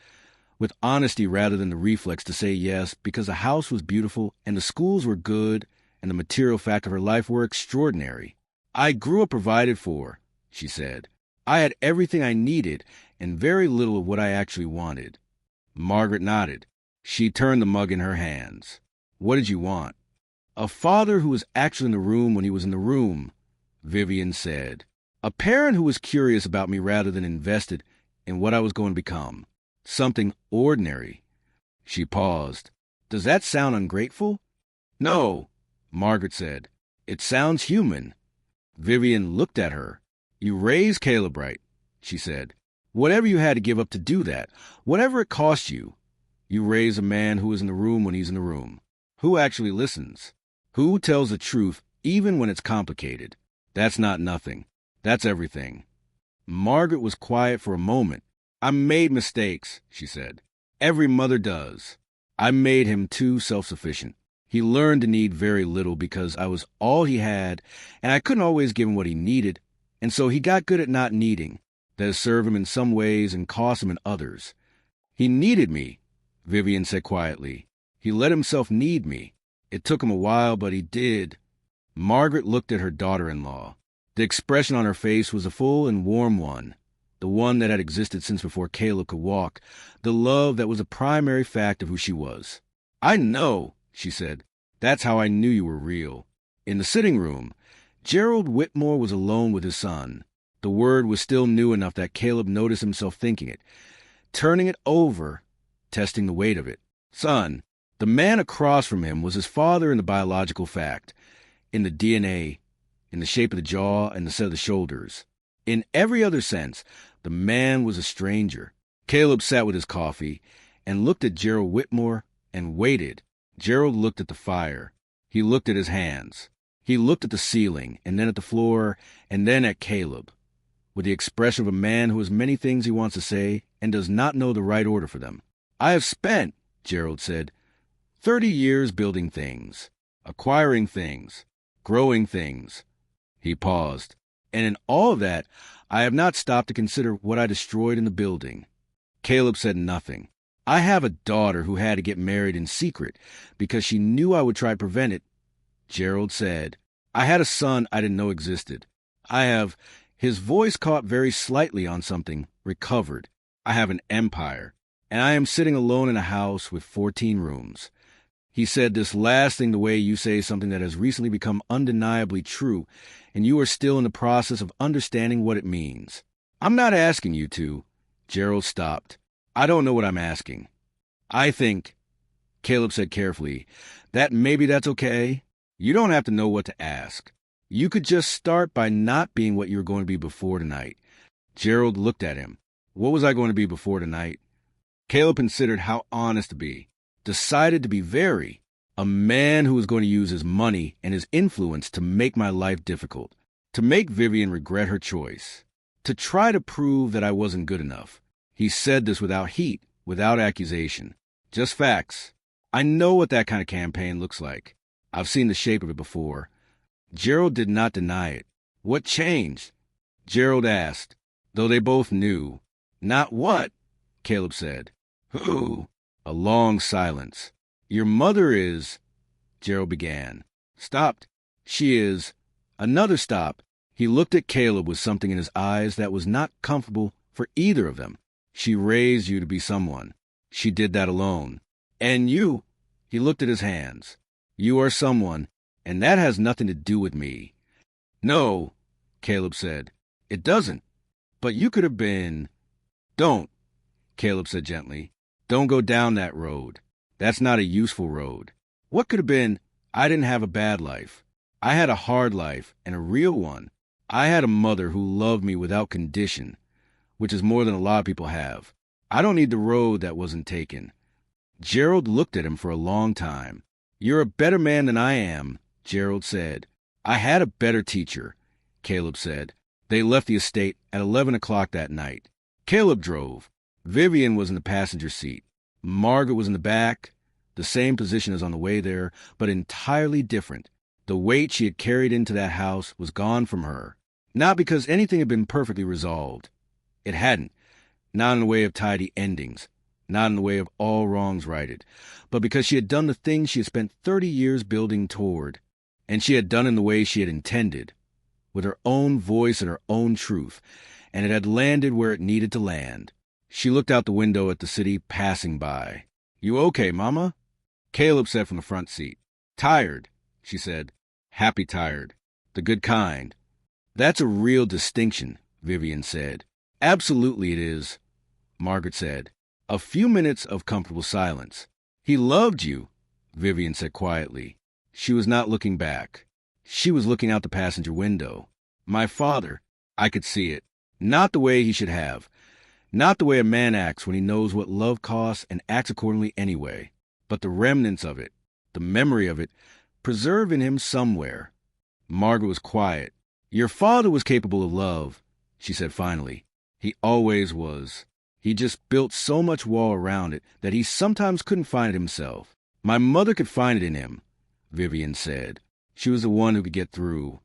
with honesty rather than the reflex to say yes because the house was beautiful and the schools were good and the material facts of her life were extraordinary. I grew up provided for, she said. I had everything I needed and very little of what I actually wanted. Margaret nodded. She turned the mug in her hands. What did you want? A father who was actually in the room when he was in the room, Vivian said. A parent who was curious about me rather than invested in what I was going to become. Something ordinary. She paused. Does that sound ungrateful? No, Margaret said. It sounds human. Vivian looked at her. You raised Caleb right, she said. Whatever you had to give up to do that, whatever it cost you, you raise a man who is in the room when he's in the room, who actually listens, who tells the truth even when it's complicated. That's not nothing. That's everything. Margaret was quiet for a moment. I made mistakes, she said. Every mother does. I made him too self-sufficient. He learned to need very little because I was all he had, and I couldn't always give him what he needed, and so he got good at not needing. That has served him in some ways and cost him in others. He needed me, Vivian said quietly. He let himself need me. It took him a while, but he did. Margaret looked at her daughter-in-law. The expression on her face was a full and warm one, the one that had existed since before Caleb could walk, the love that was a primary fact of who she was. I know, she said. That's how I knew you were real. In the sitting room, Gerald Whitmore was alone with his son. The word was still new enough that Caleb noticed himself thinking it, turning it over, testing the weight of it. Son, the man across from him was his father in the biological fact, in the DNA, in the shape of the jaw and the set of the shoulders. In every other sense, the man was a stranger. Caleb sat with his coffee and looked at Gerald Whitmore and waited. Gerald looked at the fire. He looked at his hands. He looked at the ceiling and then at the floor and then at Caleb, with the expression of a man who has many things he wants to say and does not know the right order for them. I have spent, Gerald said, 30 years building things, acquiring things, growing things. He paused. And in all of that, I have not stopped to consider what I destroyed in the building. Caleb said nothing. I have a daughter who had to get married in secret because she knew I would try to prevent it. Gerald said, I had a son I didn't know existed. His voice caught very slightly on something, recovered. I have an empire, and I am sitting alone in a house with 14 rooms. He said this last thing the way you say something that has recently become undeniably true, and you are still in the process of understanding what it means. I'm not asking you to. Gerald stopped. I don't know what I'm asking. I think, Caleb said carefully, that maybe that's okay. You don't have to know what to ask. You could just start by not being what you were going to be before tonight. Gerald looked at him. What was I going to be before tonight? Caleb considered how honest to be, decided to be very, a man who was going to use his money and his influence to make my life difficult, to make Vivian regret her choice, to try to prove that I wasn't good enough. He said this without heat, without accusation, just facts. I know what that kind of campaign looks like. I've seen the shape of it before. Gerald did not deny it. What changed? Gerald asked, though they both knew. Not what? Caleb said. Who? A long silence. Your mother is... Gerald began. Stopped. She is... Another stop. He looked at Caleb with something in his eyes that was not comfortable for either of them. She raised you to be someone. She did that alone. And you... He looked at his hands. You are someone, and that has nothing to do with me. No, Caleb said. It doesn't. But you could have been... Don't, Caleb said gently. Don't go down that road. That's not a useful road. What could have been? I didn't have a bad life. I had a hard life, and a real one. I had a mother who loved me without condition, which is more than a lot of people have. I don't need the road that wasn't taken. Gerald looked at him for a long time. You're a better man than I am, Gerald said. I had a better teacher, Caleb said. They left the estate at 11 o'clock that night. Caleb drove. Vivian was in the passenger seat. Margaret was in the back, the same position as on the way there, but entirely different. The weight she had carried into that house was gone from her. Not because anything had been perfectly resolved. It hadn't. Not in the way of tidy endings. Not in the way of all wrongs righted. But because she had done the things she had spent 30 years building toward. And she had done in the way she had intended. With her own voice and her own truth. And it had landed where it needed to land. She looked out the window at the city passing by. You okay, Mama? Caleb said from the front seat. Tired, she said. Happy tired. The good kind. That's a real distinction, Vivian said. Absolutely it is, Margaret said. A few minutes of comfortable silence. He loved you, Vivian said quietly. She was not looking back. She was looking out the passenger window. My father, I could see it. Not the way he should have. Not the way a man acts when he knows what love costs and acts accordingly anyway. But the remnants of it, the memory of it, preserved in him somewhere. Margaret was quiet. Your father was capable of love, she said finally. He always was. He just built so much wall around it that he sometimes couldn't find it himself. My mother could find it in him, Vivian said. She was the one who could get through.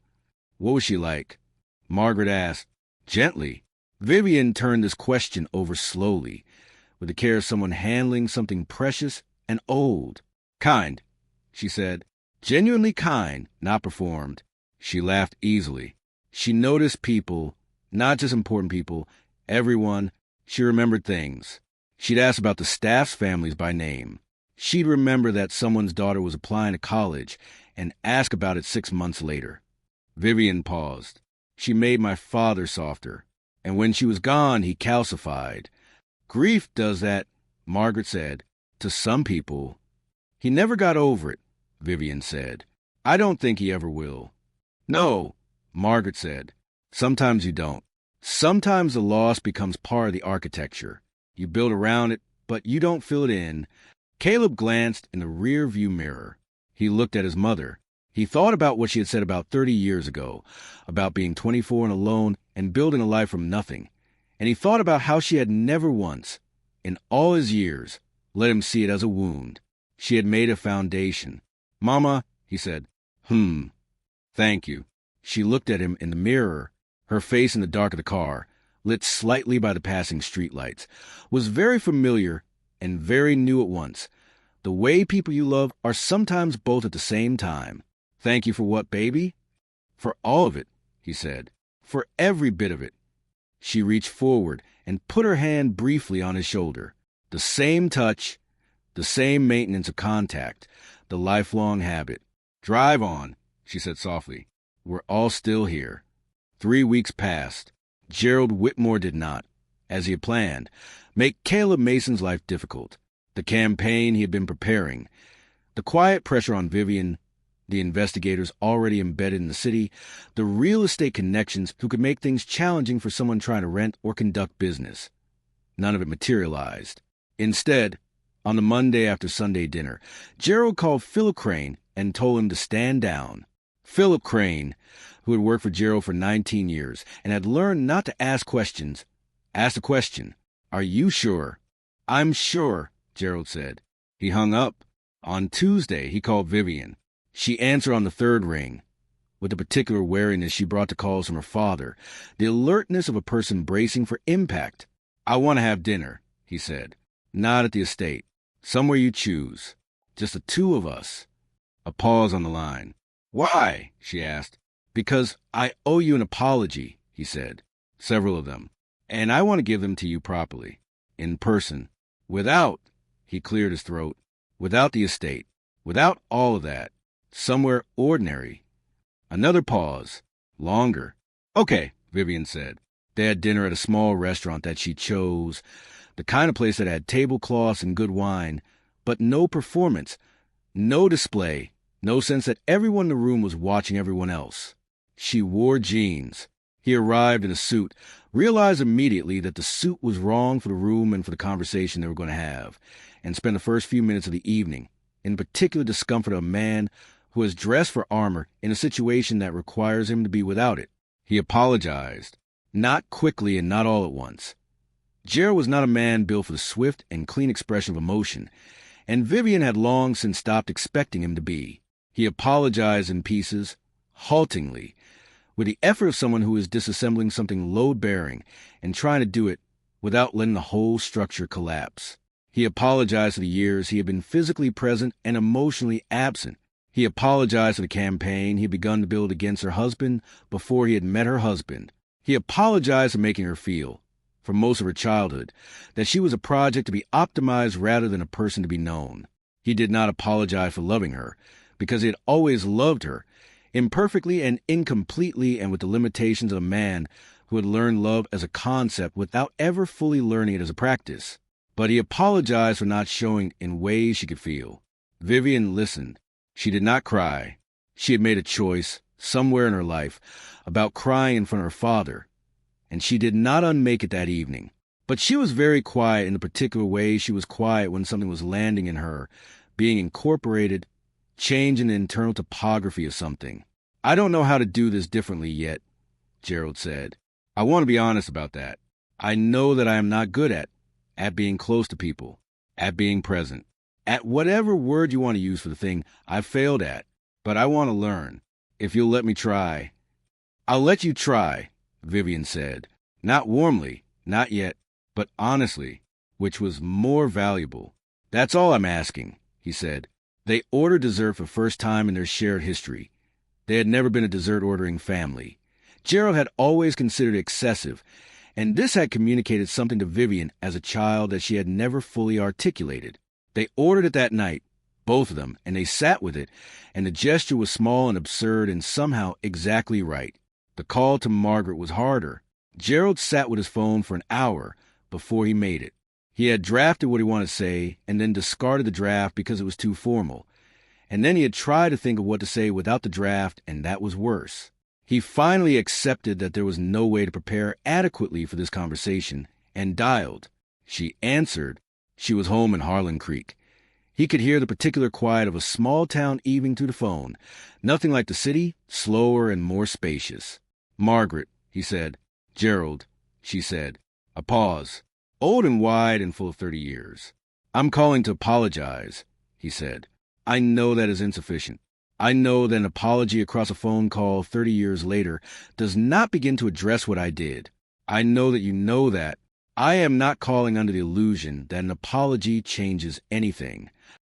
What was she like? Margaret asked, gently. Vivian turned this question over slowly, with the care of someone handling something precious and old. Kind, she said. Genuinely kind, not performed. She laughed easily. She noticed people, not just important people, everyone. She remembered things. She'd ask about the staff's families by name. She'd remember that someone's daughter was applying to college and ask about it 6 months later. Vivian paused. She made my father softer, and when she was gone, he calcified. Grief does that, Margaret said, to some people. He never got over it, Vivian said. I don't think he ever will. No, Margaret said. Sometimes you don't. Sometimes the loss becomes part of the architecture. You build around it, but you don't fill it in. Caleb glanced in the rear-view mirror. He looked at his mother. He thought about what she had said about 30 years ago, about being 24 and alone and building a life from nothing. And he thought about how she had never once, in all his years, let him see it as a wound. She had made a foundation. Mama, he said. Thank you. She looked at him in the mirror. Her face in the dark of the car, lit slightly by the passing streetlights, was very familiar and very new at once. The way people you love are sometimes both at the same time. Thank you for what, baby? For all of it, he said. For every bit of it. She reached forward and put her hand briefly on his shoulder. The same touch, the same maintenance of contact, the lifelong habit. Drive on, she said softly. We're all still here. 3 weeks passed. Gerald Whitmore did not, as he had planned, make Caleb Mason's life difficult. The campaign he had been preparing, the quiet pressure on Vivian, the investigators already embedded in the city, the real estate connections who could make things challenging for someone trying to rent or conduct business. None of it materialized. Instead, on the Monday after Sunday dinner, Gerald called Philip Crane and told him to stand down. Philip Crane, who had worked for Gerald for 19 years and had learned not to ask questions, asked a question. "Are you sure?" "I'm sure," Gerald said. He hung up. On Tuesday, he called Vivian. She answered on the third ring. With the particular wariness she brought to calls from her father, the alertness of a person bracing for impact. "I want to have dinner," he said. "Not at the estate. Somewhere you choose. Just the two of us." A pause on the line. "Why?" she asked. "Because I owe you an apology," he said. "Several of them. And I want to give them to you properly. In person. Without," he cleared his throat, "without the estate. Without all of that. Somewhere ordinary." Another pause. Longer. "Okay," Vivian said. They had dinner at a small restaurant that she chose, the kind of place that had tablecloths and good wine, but no performance, no display, no sense that everyone in the room was watching everyone else. She wore jeans. He arrived in a suit, realized immediately that the suit was wrong for the room and for the conversation they were going to have, and spent the first few minutes of the evening in particular discomfort of a man who is dressed for armor in a situation that requires him to be without it. He apologized, not quickly and not all at once. Gerald was not a man built for the swift and clean expression of emotion, and Vivian had long since stopped expecting him to be. He apologized in pieces, haltingly, with the effort of someone who is disassembling something load-bearing and trying to do it without letting the whole structure collapse. He apologized for the years he had been physically present and emotionally absent. He apologized for the campaign he had begun to build against her husband before he had met her husband. He apologized for making her feel, for most of her childhood, that she was a project to be optimized rather than a person to be known. He did not apologize for loving her, because he had always loved her, imperfectly and incompletely and with the limitations of a man who had learned love as a concept without ever fully learning it as a practice. But he apologized for not showing in ways she could feel. Vivian listened. She did not cry. She had made a choice, somewhere in her life, about crying in front of her father, and she did not unmake it that evening. But she was very quiet in the particular way she was quiet when something was landing in her, being incorporated, changing the internal topography of something. "I don't know how to do this differently yet," Gerald said. "I want to be honest about that. I know that I am not good at being close to people, at being present, at whatever word you want to use for the thing I've failed at. But I want to learn. If you'll let me try." "I'll let you try," Vivian said. Not warmly, not yet, but honestly, which was more valuable. "That's all I'm asking," he said. They ordered dessert for the first time in their shared history. They had never been a dessert-ordering family. Gerald had always considered it excessive, and this had communicated something to Vivian as a child that she had never fully articulated. They ordered it that night, both of them, and they sat with it, and the gesture was small and absurd and somehow exactly right. The call to Margaret was harder. Gerald sat with his phone for an hour before he made it. He had drafted what he wanted to say and then discarded the draft because it was too formal. And then he had tried to think of what to say without the draft, and that was worse. He finally accepted that there was no way to prepare adequately for this conversation and dialed. She answered. She was home in Harlan Creek. He could hear the particular quiet of a small-town evening through the phone. Nothing like the city, slower and more spacious. "Margaret," he said. "Gerald," she said. A pause. Old and wide and full of 30 years. "I'm calling to apologize," he said. "I know that is insufficient. I know that an apology across a phone call 30 years later does not begin to address what I did. I know that you know that. I am not calling under the illusion that an apology changes anything."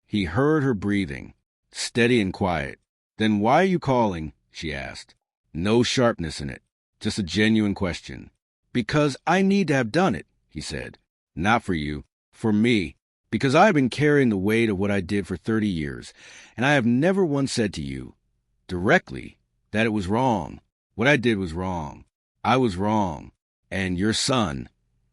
He heard her breathing, steady and quiet. "Then why are you calling?" she asked. No sharpness in it, just a genuine question. "Because I need to have done it," he said. "Not for you, for me. Because I have been carrying the weight of what I did for 30 years, and I have never once said to you, directly, that it was wrong. What I did was wrong. I was wrong. And your son,"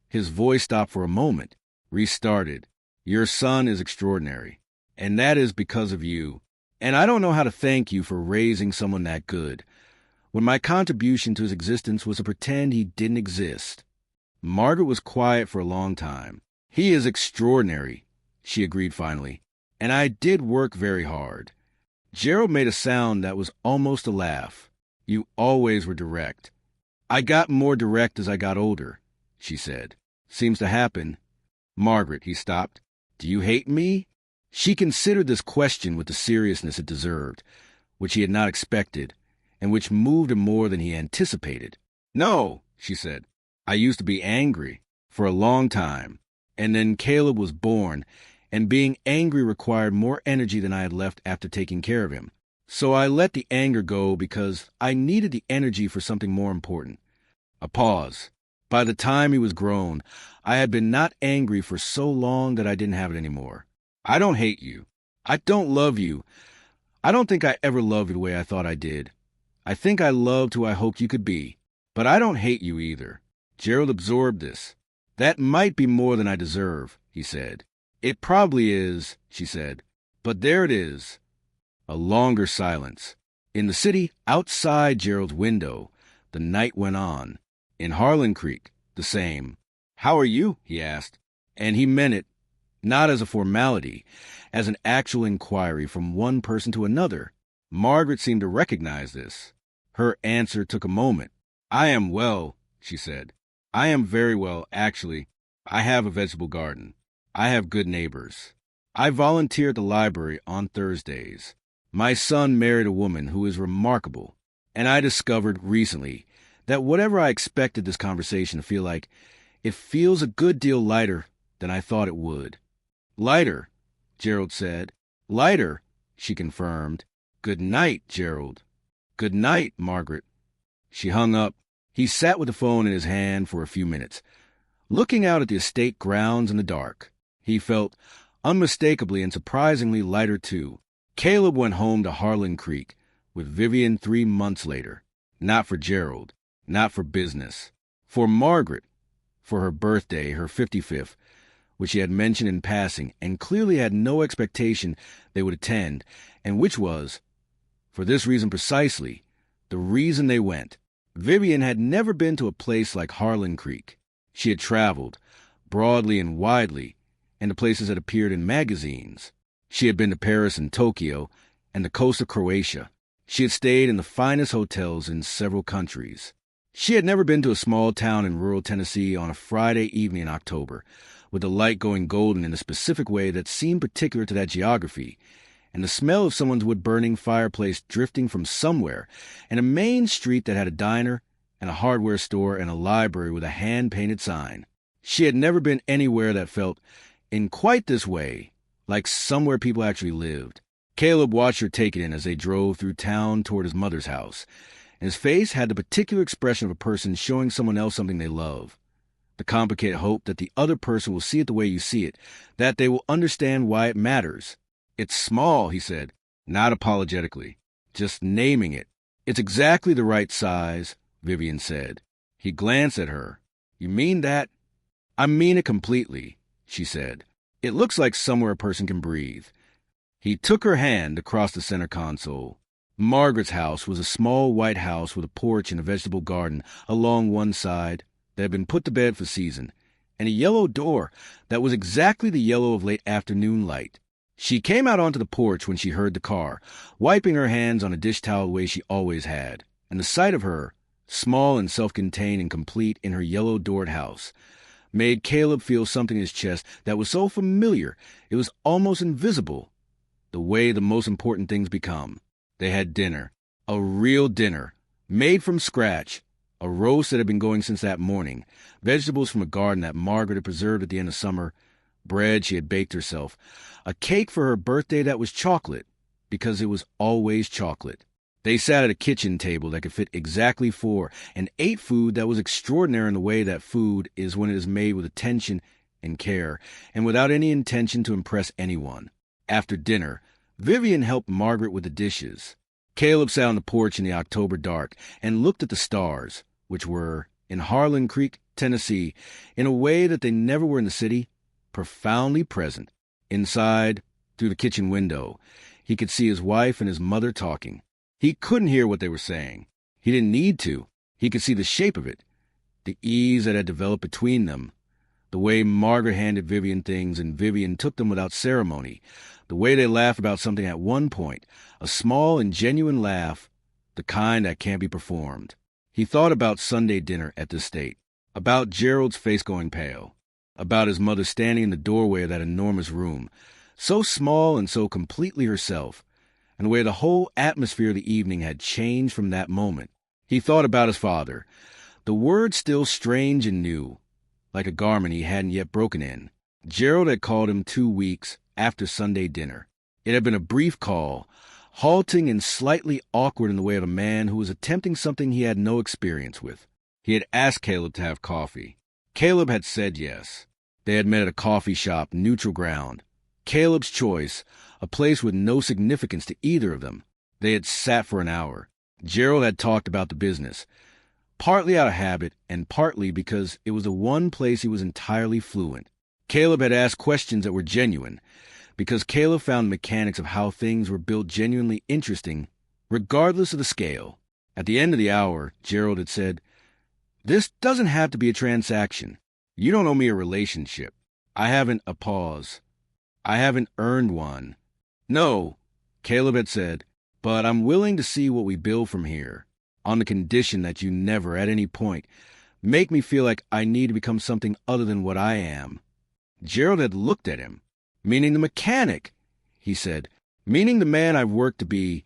his voice stopped for a moment, restarted. "Your son is extraordinary, and that is because of you. And I don't know how to thank you for raising someone that good, when my contribution to his existence was to pretend he didn't exist." Margaret was quiet for a long time. "He is extraordinary," she agreed finally. "And I did work very hard." Gerald made a sound that was almost a laugh. "You always were direct." "I got more direct as I got older," she said. "Seems to happen." "Margaret," he stopped, "do you hate me?" She considered this question with the seriousness it deserved, which he had not expected, and which moved him more than he anticipated. "No," she said. "I used to be angry for a long time, and then Caleb was born, and being angry required more energy than I had left after taking care of him. So I let the anger go because I needed the energy for something more important." A pause. "By the time he was grown, I had been not angry for so long that I didn't have it anymore. I don't hate you. I don't love you. I don't think I ever loved you the way I thought I did. I think I loved who I hoped you could be. But I don't hate you either." Gerald absorbed this. "That might be more than I deserve," he said. "It probably is," she said. "But there it is." A longer silence. In the city, outside Gerald's window, the night went on. In Harlan Creek, the same. "How are you?" he asked. And he meant it, not as a formality, as an actual inquiry from one person to another. Margaret seemed to recognize this. Her answer took a moment. "I am well," she said. "I am very well, actually. I have a vegetable garden. I have good neighbors. I volunteer at the library on Thursdays. My son married a woman who is remarkable, and I discovered recently that whatever I expected this conversation to feel like, it feels a good deal lighter than I thought it would." "Lighter," Gerald said. "Lighter," she confirmed. "Good night, Gerald." "Good night, Margaret." She hung up. He sat with the phone in his hand for a few minutes, looking out at the estate grounds in the dark. He felt unmistakably and surprisingly lighter, too. Caleb went home to Harlan Creek with Vivian 3 months later. Not for Gerald, not for business. For Margaret, for her birthday, her 55th, which he had mentioned in passing and clearly had no expectation they would attend, and which was, for this reason precisely, the reason they went. Vivian had never been to a place like Harlan Creek. She had traveled, broadly and widely, and to places that appeared in magazines. She had been to Paris and Tokyo and the coast of Croatia. She had stayed in the finest hotels in several countries. She had never been to a small town in rural Tennessee on a Friday evening in October, with the light going golden in a specific way that seemed particular to that geography, and the smell of someone's wood-burning fireplace drifting from somewhere, and a main street that had a diner and a hardware store and a library with a hand-painted sign. She had never been anywhere that felt, in quite this way, like somewhere people actually lived. Caleb watched her take it in as they drove through town toward his mother's house, and his face had the particular expression of a person showing someone else something they love. The complicated hope that the other person will see it the way you see it, that they will understand why it matters. "It's small," he said, not apologetically, just naming it. "It's exactly the right size," Vivian said. He glanced at her. "You mean that?" "I mean it completely," she said. "It looks like somewhere a person can breathe." He took her hand across the center console. Margaret's house was a small white house with a porch and a vegetable garden along one side that had been put to bed for season, and a yellow door that was exactly the yellow of late afternoon light. She came out onto the porch when she heard the car, wiping her hands on a dish towel the way she always had, and the sight of her, small and self-contained and complete in her yellow-doored house, made Caleb feel something in his chest that was so familiar it was almost invisible, the way the most important things become. They had dinner, a real dinner, made from scratch, a roast that had been going since that morning, vegetables from a garden that Margaret had preserved at the end of summer, bread she had baked herself, a cake for her birthday that was chocolate, because it was always chocolate. They sat at a kitchen table that could fit exactly 4 and ate food that was extraordinary in the way that food is when it is made with attention and care, and without any intention to impress anyone. After dinner, Vivian helped Margaret with the dishes. Caleb sat on the porch in the October dark and looked at the stars, which were, in Harlan Creek, Tennessee, in a way that they never were in the city, profoundly present. Inside, through the kitchen window, he could see his wife and his mother talking. He couldn't hear what they were saying. He didn't need to. He could see the shape of it, the ease that had developed between them, The way Margaret handed Vivian things and Vivian took them without ceremony. The way they laughed about something at one point. A small and genuine laugh, the kind that can't be performed. He thought about Sunday dinner at the estate, about Gerald's face going pale, about his mother standing in the doorway of that enormous room, so small and so completely herself, and the way the whole atmosphere of the evening had changed from that moment. He thought about his father, the word still strange and new, like a garment he hadn't yet broken in. Gerald had called him 2 weeks after Sunday dinner. It had been a brief call, halting and slightly awkward in the way of a man who was attempting something he had no experience with. He had asked Caleb to have coffee. Caleb had said yes. They had met at a coffee shop, neutral ground. Caleb's choice, a place with no significance to either of them. They had sat for an hour. Gerald had talked about the business, partly out of habit and partly because it was the one place he was entirely fluent. Caleb had asked questions that were genuine, because Caleb found the mechanics of how things were built genuinely interesting, regardless of the scale. At the end of the hour, Gerald had said, "This doesn't have to be a transaction. You don't owe me a relationship. I haven't," a pause. "I haven't earned one." "No," Caleb had said, "but I'm willing to see what we build from here, on the condition that you never, at any point, make me feel like I need to become something other than what I am." Gerald had looked at him. "Meaning the mechanic," he said. "Meaning the man I've worked to be,"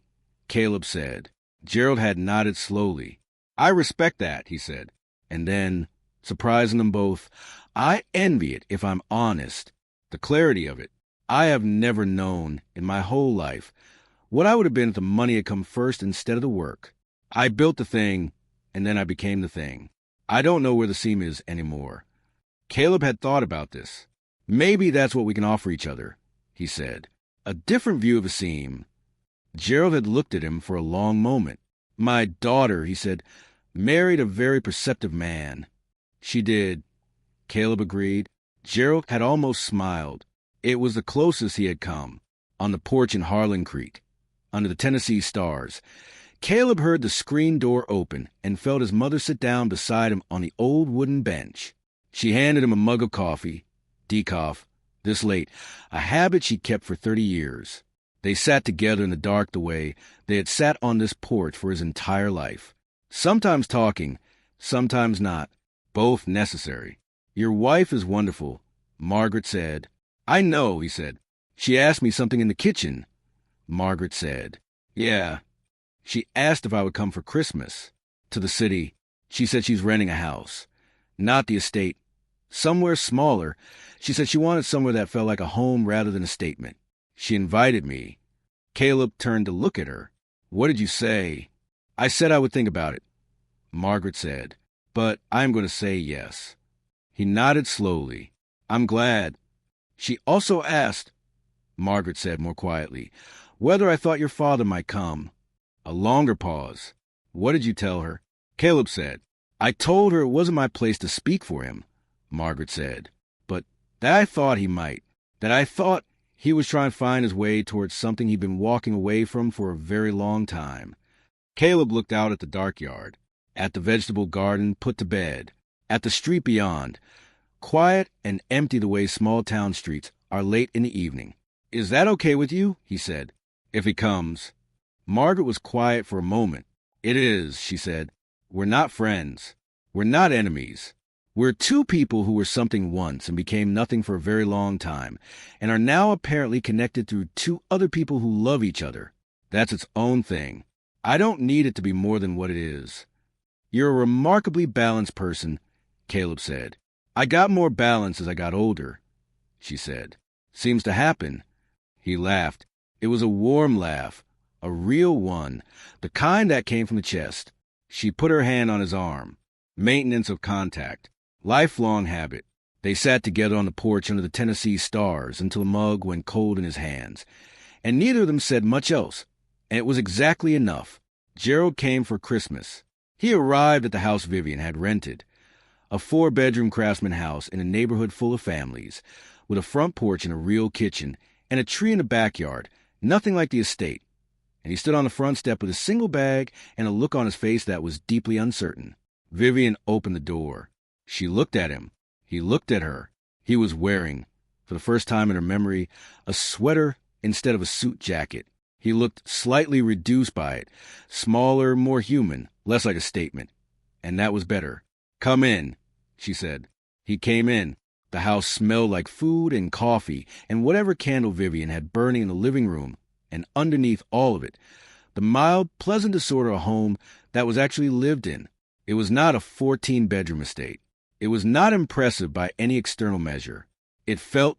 Caleb said. Gerald had nodded slowly. "I respect that," he said. And then, surprising them both, "I envy it, if I'm honest. The clarity of it. I have never known, in my whole life, what I would have been if the money had come first instead of the work. I built the thing, and then I became the thing. I don't know where the seam is anymore." Caleb had thought about this. "Maybe that's what we can offer each other," he said. "A different view of a seam." Gerald had looked at him for a long moment. "My daughter," he said, "married a very perceptive man." "She did," Caleb agreed. Gerald had almost smiled. It was the closest he had come, on the porch in Harlan Creek, under the Tennessee stars. Caleb heard the screen door open and felt his mother sit down beside him on the old wooden bench. She handed him a mug of coffee, decaf, this late, a habit she'd kept for 30 years. They sat together in the dark the way they had sat on this porch for his entire life. Sometimes talking, sometimes not, both necessary. "Your wife is wonderful," Margaret said. "I know," he said. "She asked me something in the kitchen," Margaret said. "Yeah. She asked if I would come for Christmas. To the city. She said she's renting a house. Not the estate. Somewhere smaller. She said she wanted somewhere that felt like a home rather than a statement. She invited me." Caleb turned to look at her. "What did you say?" "I said I would think about it," Margaret said. "But I'm going to say yes." He nodded slowly. "I'm glad." "She also asked," Margaret said more quietly, "whether I thought your father might come." A longer pause. "What did you tell her?" Caleb said. "I told her it wasn't my place to speak for him," Margaret said, "but that I thought he might, that I thought he was trying to find his way towards something he'd been walking away from for a very long time." Caleb looked out at the dark yard, at the vegetable garden put to bed, at the street beyond, quiet and empty the way small town streets are late in the evening. "Is that okay with you?" he said. "If he comes." Margaret was quiet for a moment. "It is," she said. "We're not friends. We're not enemies. We're two people who were something once and became nothing for a very long time, and are now apparently connected through two other people who love each other. That's its own thing. I don't need it to be more than what it is." "You're a remarkably balanced person," Caleb said. "I got more balance as I got older," she said. "Seems to happen." He laughed. It was a warm laugh, a real one, the kind that came from the chest. She put her hand on his arm. Maintenance of contact. Lifelong habit. They sat together on the porch under the Tennessee stars until the mug went cold in his hands. And neither of them said much else, and it was exactly enough. Gerald came for Christmas. He arrived at the house Vivian had rented, a 4-bedroom craftsman house in a neighborhood full of families, with a front porch and a real kitchen, and a tree in the backyard, nothing like the estate. And he stood on the front step with a single bag and a look on his face that was deeply uncertain. Vivian opened the door. She looked at him. He looked at her. He was wearing, for the first time in her memory, a sweater instead of a suit jacket. He looked slightly reduced by it, smaller, more human, less like a statement. And that was better. "Come in," she said. He came in. The house smelled like food and coffee and whatever candle Vivian had burning in the living room, and underneath all of it, the mild, pleasant disorder of a home that was actually lived in. It was not a 14-bedroom estate. It was not impressive by any external measure. It felt,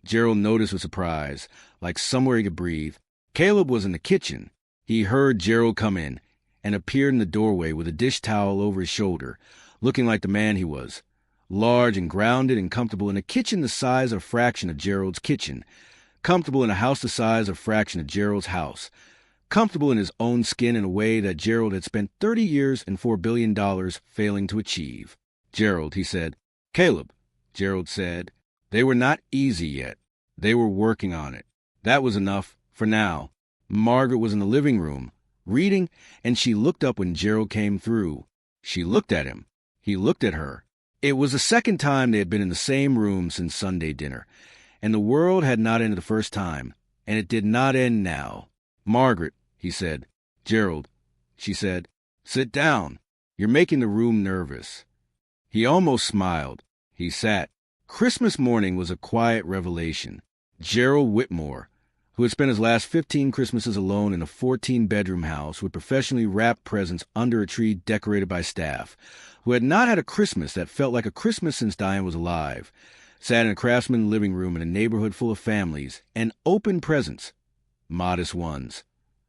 Gerald noticed with surprise, like somewhere he could breathe. Caleb was in the kitchen. He heard Gerald come in and appeared in the doorway with a dish towel over his shoulder, looking like the man he was. Large and grounded and comfortable in a kitchen the size of a fraction of Gerald's kitchen. Comfortable in a house the size of a fraction of Gerald's house. Comfortable in his own skin in a way that Gerald had spent 30 years and $4 billion failing to achieve. "Gerald," he said. "Caleb," Gerald said. They were not easy yet. They were working on it. That was enough, for now. Margaret was in the living room, reading, and she looked up when Gerald came through. She looked at him. He looked at her. It was the second time they had been in the same room since Sunday dinner, and the world had not ended the first time, and it did not end now. "Margaret," he said. "Gerald," she said. "Sit down. You're making the room nervous." He almost smiled. He sat. Christmas morning was a quiet revelation. Gerald Whitmore, who had spent his last 15 Christmases alone in a 14-bedroom house with professionally wrapped presents under a tree decorated by staff, who had not had a Christmas that felt like a Christmas since Diane was alive, sat in a craftsman living room in a neighborhood full of families and open presents, modest ones,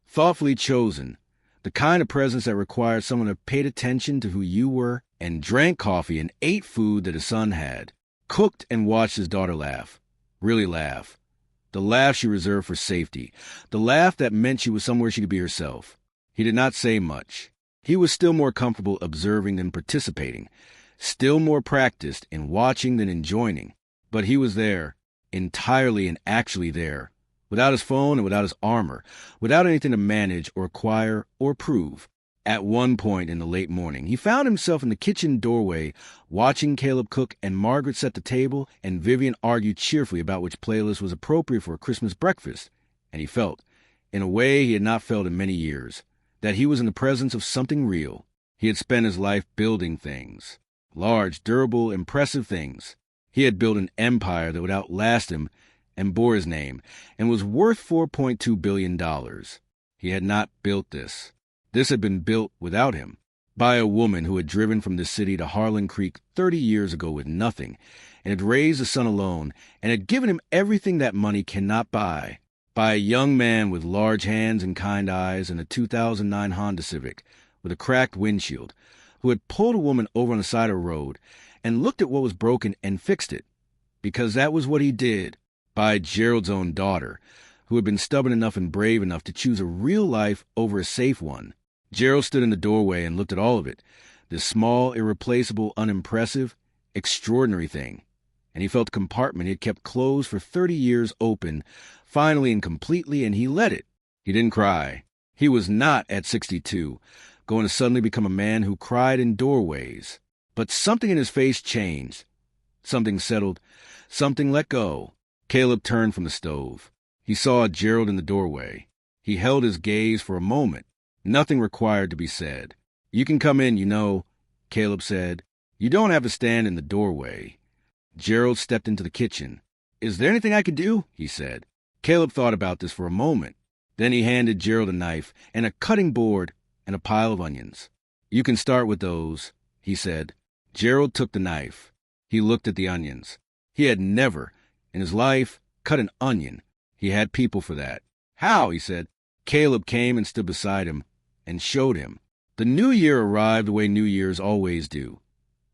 thoughtfully chosen, the kind of presents that required someone who paid attention to who you were and drank coffee and ate food that his son had, cooked and watched his daughter laugh, really laugh. The laugh she reserved for safety, the laugh that meant she was somewhere she could be herself. He did not say much. He was still more comfortable observing than participating, still more practiced in watching than in joining. But he was there, entirely and actually there, without his phone and without his armor, without anything to manage or acquire or prove. At one point in the late morning, he found himself in the kitchen doorway, watching Caleb cook and Margaret set the table, and Vivian argue cheerfully about which playlist was appropriate for a Christmas breakfast. And he felt, in a way he had not felt in many years, that he was in the presence of something real. He had spent his life building things, large, durable, impressive things. He had built an empire that would outlast him and bore his name, and was worth $4.2 billion. He had not built this. This had been built without him, by a woman who had driven from the city to Harlan Creek 30 years ago with nothing, and had raised a son alone, and had given him everything that money cannot buy, by a young man with large hands and kind eyes and a 2009 Honda Civic with a cracked windshield, who had pulled a woman over on the side of the road and looked at what was broken and fixed it, because that was what he did, by Gerald's own daughter, who had been stubborn enough and brave enough to choose a real life over a safe one. Gerald stood in the doorway and looked at all of it, this small, irreplaceable, unimpressive, extraordinary thing. And he felt the compartment he had kept closed for 30 years open, finally and completely, and he let it. He didn't cry. He was not, at 62, going to suddenly become a man who cried in doorways. But something in his face changed. Something settled. Something let go. Caleb turned from the stove. He saw Gerald in the doorway. He held his gaze for a moment. Nothing required to be said. "You can come in, you know," Caleb said. "You don't have to stand in the doorway." Gerald stepped into the kitchen. "Is there anything I could do?" he said. Caleb thought about this for a moment. Then he handed Gerald a knife and a cutting board and a pile of onions. "You can start with those," he said. Gerald took the knife. He looked at the onions. He had never, in his life, cut an onion. He had people for that. "How?" he said. Caleb came and stood beside him and showed him. The new year arrived the way New Years always do.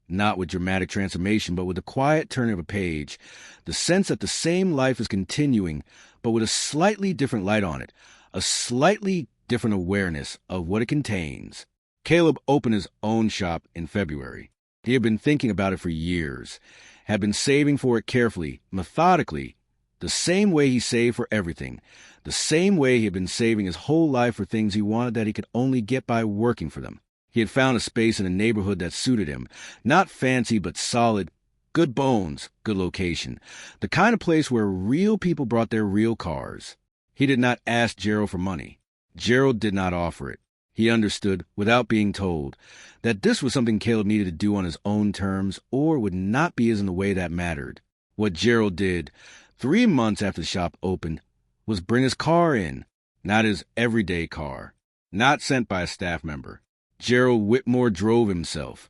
Not with dramatic transformation, but with the quiet turn of a page, the sense that the same life is continuing, but with a slightly different light on it, a slightly different awareness of what it contains. Caleb opened his own shop in February. He had been thinking about it for years, had been saving for it carefully, methodically, the same way he saved for everything, the same way he had been saving his whole life for things he wanted that he could only get by working for them. He had found a space in a neighborhood that suited him, not fancy but solid, Good bones, good location. The kind of place where real people brought their real cars. He did not ask Gerald for money. Gerald did not offer it. He understood, without being told, that this was something Caleb needed to do on his own terms or would not be in the way that mattered. What Gerald did, 3 months after the shop opened, was bring his car in. Not his everyday car. Not sent by a staff member. Gerald Whitmore drove himself.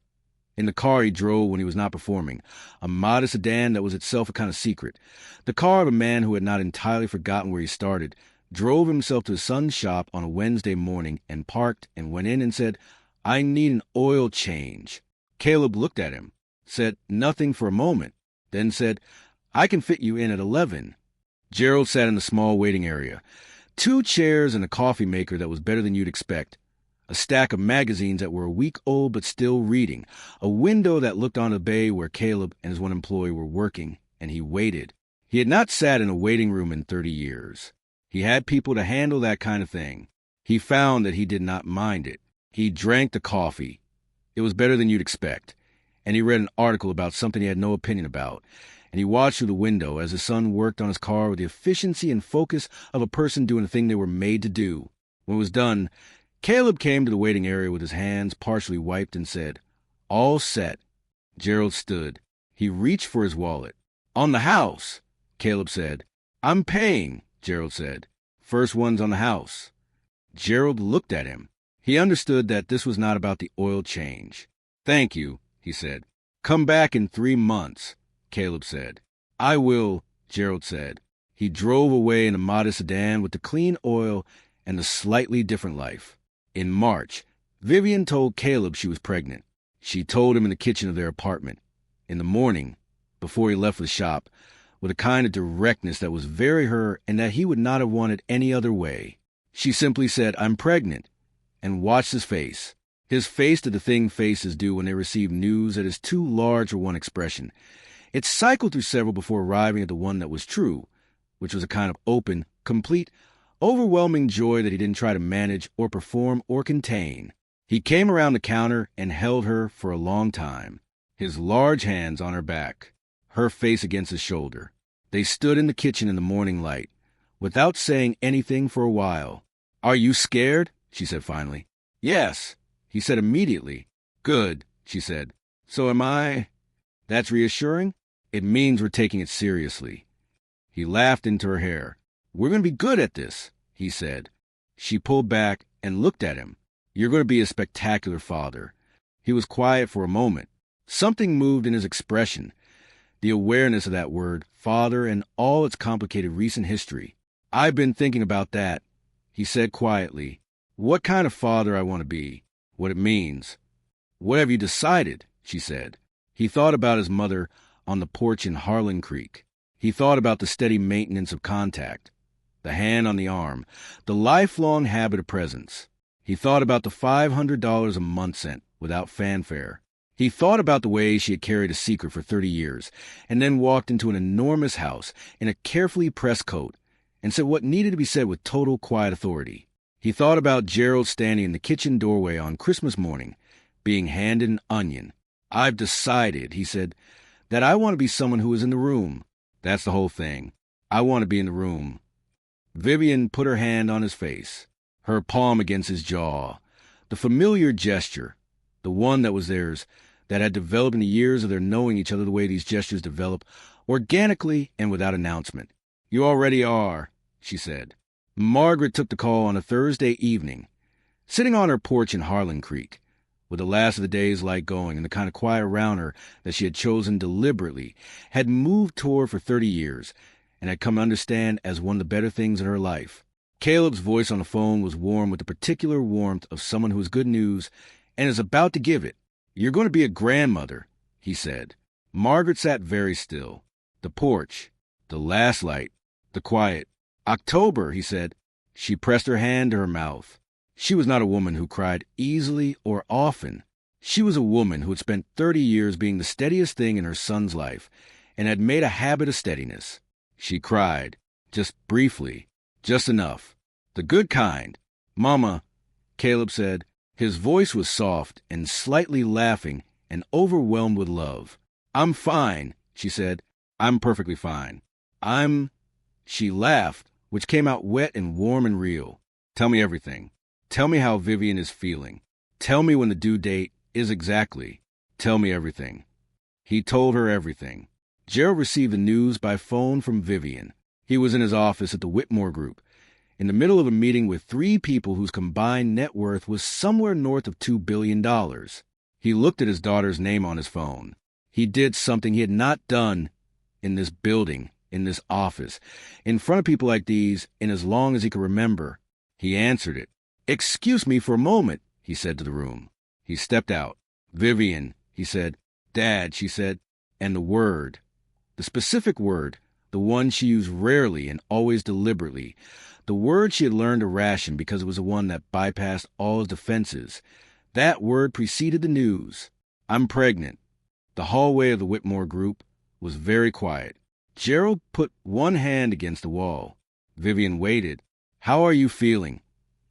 In the car he drove when he was not performing, a modest sedan that was itself a kind of secret. The car of a man who had not entirely forgotten where he started, drove himself to his son's shop on a Wednesday morning and parked and went in and said, "I need an oil change." Caleb looked at him, said nothing for a moment, then said, "I can fit you in at 11. Gerald sat in the small waiting area. 2 chairs and a coffee maker that was better than you'd expect. A stack of magazines that were a week old but still reading. A window that looked on a bay where Caleb and his one employee were working, and he waited. He had not sat in a waiting room in 30 years. He had people to handle that kind of thing. He found that he did not mind it. He drank the coffee. It was better than you'd expect. And he read an article about something he had no opinion about. And he watched through the window as his son worked on his car with the efficiency and focus of a person doing the thing they were made to do. When it was done, Caleb came to the waiting area with his hands partially wiped and said, "All set." Gerald stood. He reached for his wallet. "On the house," Caleb said. "I'm paying," Gerald said. "First one's on the house." Gerald looked at him. He understood that this was not about the oil change. "Thank you," he said. "Come back in 3 months." Caleb said. "I will," Gerald said. He drove away in a modest sedan with the clean oil and the slightly different life. In March, Vivian told Caleb she was pregnant. She told him in the kitchen of their apartment. In the morning, before he left the shop, with a kind of directness that was very her and that he would not have wanted any other way. She simply said, "I'm pregnant," and watched his face. His face did the thing faces do when they receive news that is too large for one expression. It cycled through several before arriving at the one that was true, which was a kind of open, complete, overwhelming joy that he didn't try to manage or perform or contain. He came around the counter and held her for a long time, his large hands on her back, her face against his shoulder. They stood in the kitchen in the morning light, without saying anything for a while. "Are you scared?" she said finally. "Yes," he said immediately. "Good," she said. "So am I." "That's reassuring. It means we're taking it seriously." He laughed into her hair. "We're going to be good at this," he said. She pulled back and looked at him. "You're going to be a spectacular father." He was quiet for a moment. Something moved in his expression. The awareness of that word, father, and all its complicated recent history. "I've been thinking about that," he said quietly. "What kind of father I want to be. What it means." "What have you decided?" she said. He thought about his mother on the porch in Harlan Creek. He thought about the steady maintenance of contact, the hand on the arm, the lifelong habit of presence. He thought about the $500 a month sent without fanfare. He thought about the way she had carried a secret for 30 years and then walked into an enormous house in a carefully pressed coat and said what needed to be said with total quiet authority. He thought about Gerald standing in the kitchen doorway on Christmas morning, being handed an onion. "I've decided," he said, "that I want to be someone who is in the room. That's the whole thing. I want to be in the room." Vivian put her hand on his face, her palm against his jaw. The familiar gesture, the one that was theirs, that had developed in the years of their knowing each other the way these gestures develop, organically and without announcement. "You already are," she said. Margaret took the call on a Thursday evening, sitting on her porch in Harlan Creek, with the last of the day's light going and the kind of quiet around her that she had chosen deliberately, had moved toward for 30 years, and had come to understand as one of the better things in her life. Caleb's voice on the phone was warm with the particular warmth of someone who has good news and is about to give it. "You're going to be a grandmother," he said. Margaret sat very still. The porch, the last light, the quiet. "October," he said. She pressed her hand to her mouth. She was not a woman who cried easily or often. She was a woman who had spent 30 years being the steadiest thing in her son's life and had made a habit of steadiness. She cried, just briefly, just enough. The good kind. "Mama," Caleb said. His voice was soft and slightly laughing and overwhelmed with love. I'm fine, she said. I'm perfectly fine. I'm... She laughed, which came out wet and warm and real. Tell me everything. Tell me how Vivian is feeling. Tell me when the due date is exactly. Tell me everything. He told her everything. Gerald received the news by phone from Vivian. He was in his office at the Whitmore Group, in the middle of a meeting with 3 people whose combined net worth was somewhere north of $2 billion. He looked at his daughter's name on his phone. He did something he had not done in this building, in this office, in front of people like these, in as long as he could remember. He answered it. "Excuse me for a moment," he said to the room. He stepped out. "Vivian," he said. "Dad," she said. And the word, the specific word, the one she used rarely and always deliberately, the word she had learned to ration because it was the one that bypassed all his defenses, that word preceded the news. "I'm pregnant." The hallway of the Whitmore Group was very quiet. Gerald put one hand against the wall. Vivian waited. "How are you feeling?"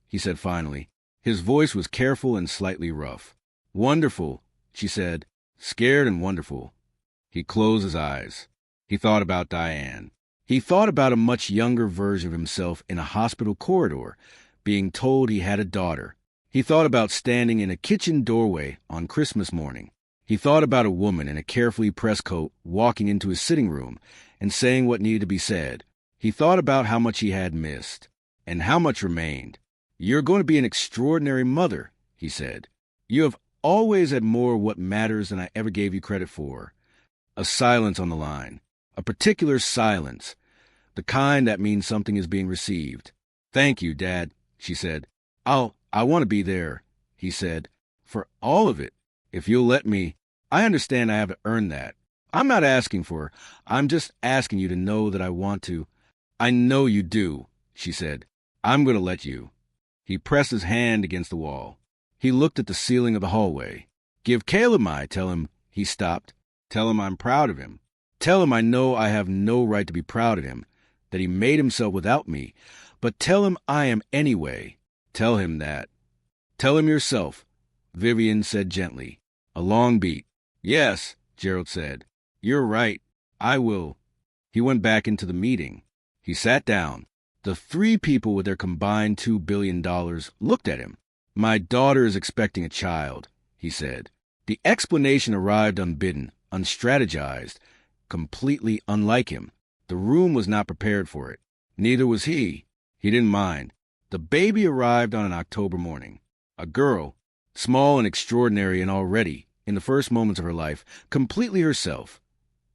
he said finally. His voice was careful and slightly rough. "Wonderful," she said. "Scared and wonderful." He closed his eyes. He thought about Diane. He thought about a much younger version of himself in a hospital corridor, being told he had a daughter. He thought about standing in a kitchen doorway on Christmas morning. He thought about a woman in a carefully pressed coat walking into his sitting room and saying what needed to be said. He thought about how much he had missed and how much remained. "You're going to be an extraordinary mother," he said. "You have always had more of what matters than I ever gave you credit for." A silence on the line. A particular silence. The kind that means something is being received. "Thank you, Dad," she said. I want to be there," he said. "For all of it. If you'll let me. I understand I haven't earned that. I'm not asking for. I'm just asking you to know that I want to." "I know you do," she said. "I'm going to let you." He pressed his hand against the wall. He looked at the ceiling of the hallway. "Give Caleb my, tell him." He stopped. "Tell him I'm proud of him. Tell him I know I have no right to be proud of him, that he made himself without me, but tell him I am anyway. Tell him that." "Tell him yourself," Vivian said gently. A long beat. "Yes," Gerald said. "You're right. I will." He went back into the meeting. He sat down. The 3 people with their combined $2 billion looked at him. "My daughter is expecting a child," he said. The explanation arrived unbidden, unstrategized, completely unlike him. The room was not prepared for it. Neither was he. He didn't mind. The baby arrived on an October morning. A girl, small and extraordinary and already, in the first moments of her life, completely herself.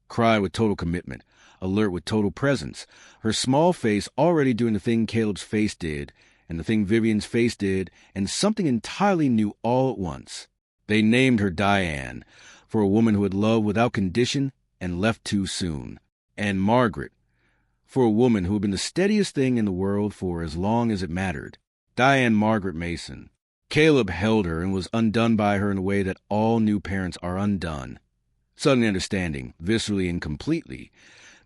Cry with total commitment, alert with total presence, her small face already doing the thing Caleb's face did, and the thing Vivian's face did, and something entirely new all at once. They named her Diane, for a woman who had loved without condition and left too soon. And Margaret, for a woman who had been the steadiest thing in the world for as long as it mattered. Diane Margaret Mason. Caleb held her and was undone by her in a way that all new parents are undone. Suddenly understanding, viscerally and completely,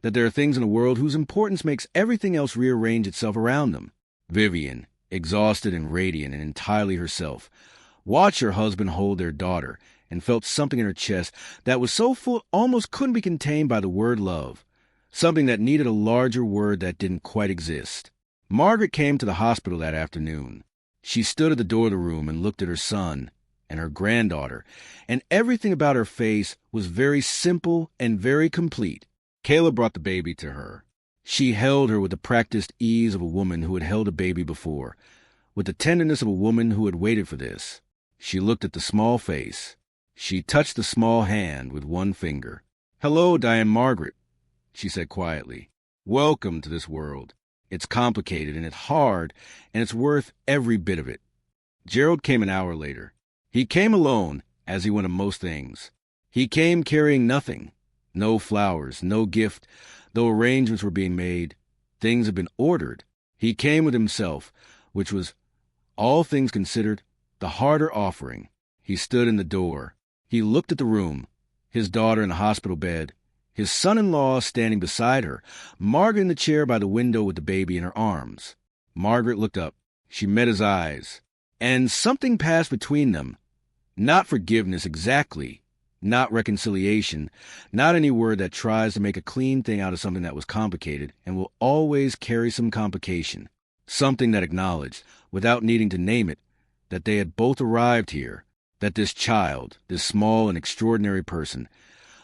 that there are things in the world whose importance makes everything else rearrange itself around them. Vivian, exhausted and radiant and entirely herself, watched her husband hold their daughter and felt something in her chest that was so full almost couldn't be contained by the word love, something that needed a larger word that didn't quite exist. Margaret came to the hospital that afternoon. She stood at the door of the room and looked at her son and her granddaughter, and everything about her face was very simple and very complete. Caleb brought the baby to her. She held her with the practiced ease of a woman who had held a baby before, with the tenderness of a woman who had waited for this. She looked at the small face. She touched the small hand with one finger. "Hello, Diane Margaret," she said quietly. "Welcome to this world. It's complicated and it's hard, and it's worth every bit of it." Gerald came an hour later. He came alone, as he went to most things. He came carrying nothing. No flowers, no gift, though arrangements were being made. Things had been ordered. He came with himself, which was, all things considered, the harder offering. He stood in the door. He looked at the room, his daughter in the hospital bed, his son-in-law standing beside her, Margaret in the chair by the window with the baby in her arms. Margaret looked up. She met his eyes. And something passed between them. Not forgiveness exactly, not reconciliation, not any word that tries to make a clean thing out of something that was complicated and will always carry some complication. Something that acknowledged, without needing to name it, that they had both arrived here, that this child, this small and extraordinary person,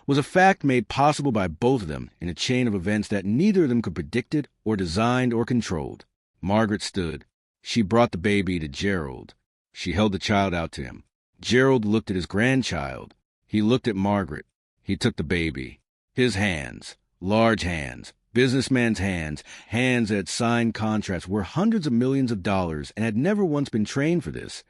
was a fact made possible by both of them in a chain of events that neither of them could predicted or designed or controlled. Margaret stood. She brought the baby to Gerald. She held the child out to him. Gerald looked at his grandchild. He looked at Margaret. He took the baby. His hands, large hands, businessman's hands, hands that had signed contracts worth hundreds of millions of dollars and had never once been trained for this,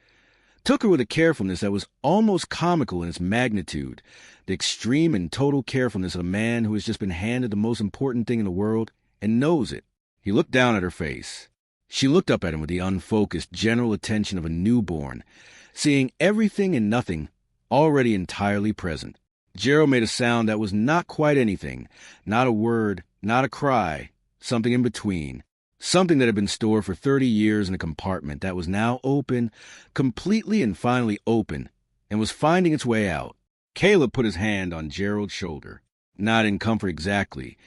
took her with a carefulness that was almost comical in its magnitude, the extreme and total carefulness of a man who has just been handed the most important thing in the world and knows it. He looked down at her face. She looked up at him with the unfocused, general attention of a newborn, seeing everything and nothing already entirely present. Gerald made a sound that was not quite anything, not a word, not a cry, something in between, something that had been stored for 30 years in a compartment that was now open, completely and finally open, and was finding its way out. Caleb put his hand on Gerald's shoulder. Not in comfort exactly.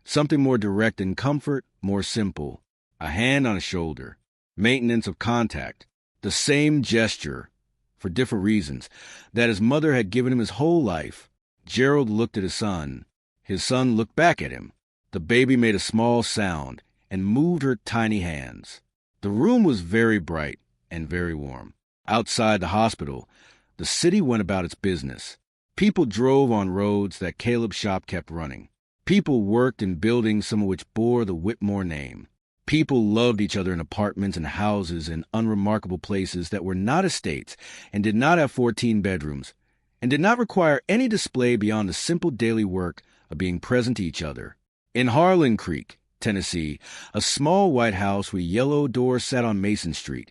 Something more direct in comfort, more simple. A hand on a shoulder. Maintenance of contact. The same gesture, for different reasons, that his mother had given him his whole life. Gerald looked at his son. His son looked back at him. The baby made a small sound and moved her tiny hands. The room was very bright and very warm. Outside the hospital, the city went about its business. People drove on roads that Caleb's shop kept running. People worked in buildings, some of which bore the Whitmore name. People loved each other in apartments and houses in unremarkable places that were not estates and did not have 14 bedrooms and did not require any display beyond the simple daily work of being present to each other. In Harlan Creek, Tennessee, a small white house with yellow doors sat on Mason Street,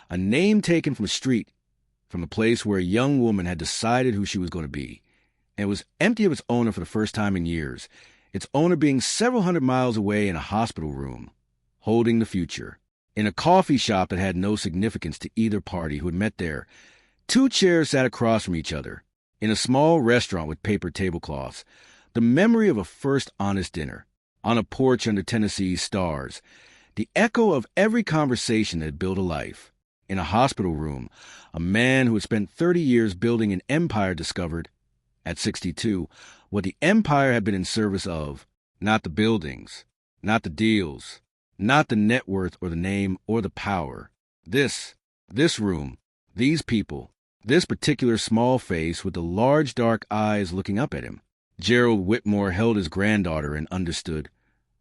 a name taken from a street, from a place where a young woman had decided who she was going to be, and it was empty of its owner for the first time in years, its owner being several hundred miles away in a hospital room, holding the future. In a coffee shop that had no significance to either party who had met there, 2 chairs sat across from each other. In a small restaurant with paper tablecloths, the memory of a first honest dinner. On a porch under Tennessee's stars, the echo of every conversation that had built a life. In a hospital room, a man who had spent 30 years building an empire discovered, at 62, what the empire had been in service of, not the buildings, not the deals, not the net worth or the name or the power. This room, these people, this particular small face with the large dark eyes looking up at him. Gerald Whitmore held his granddaughter and understood,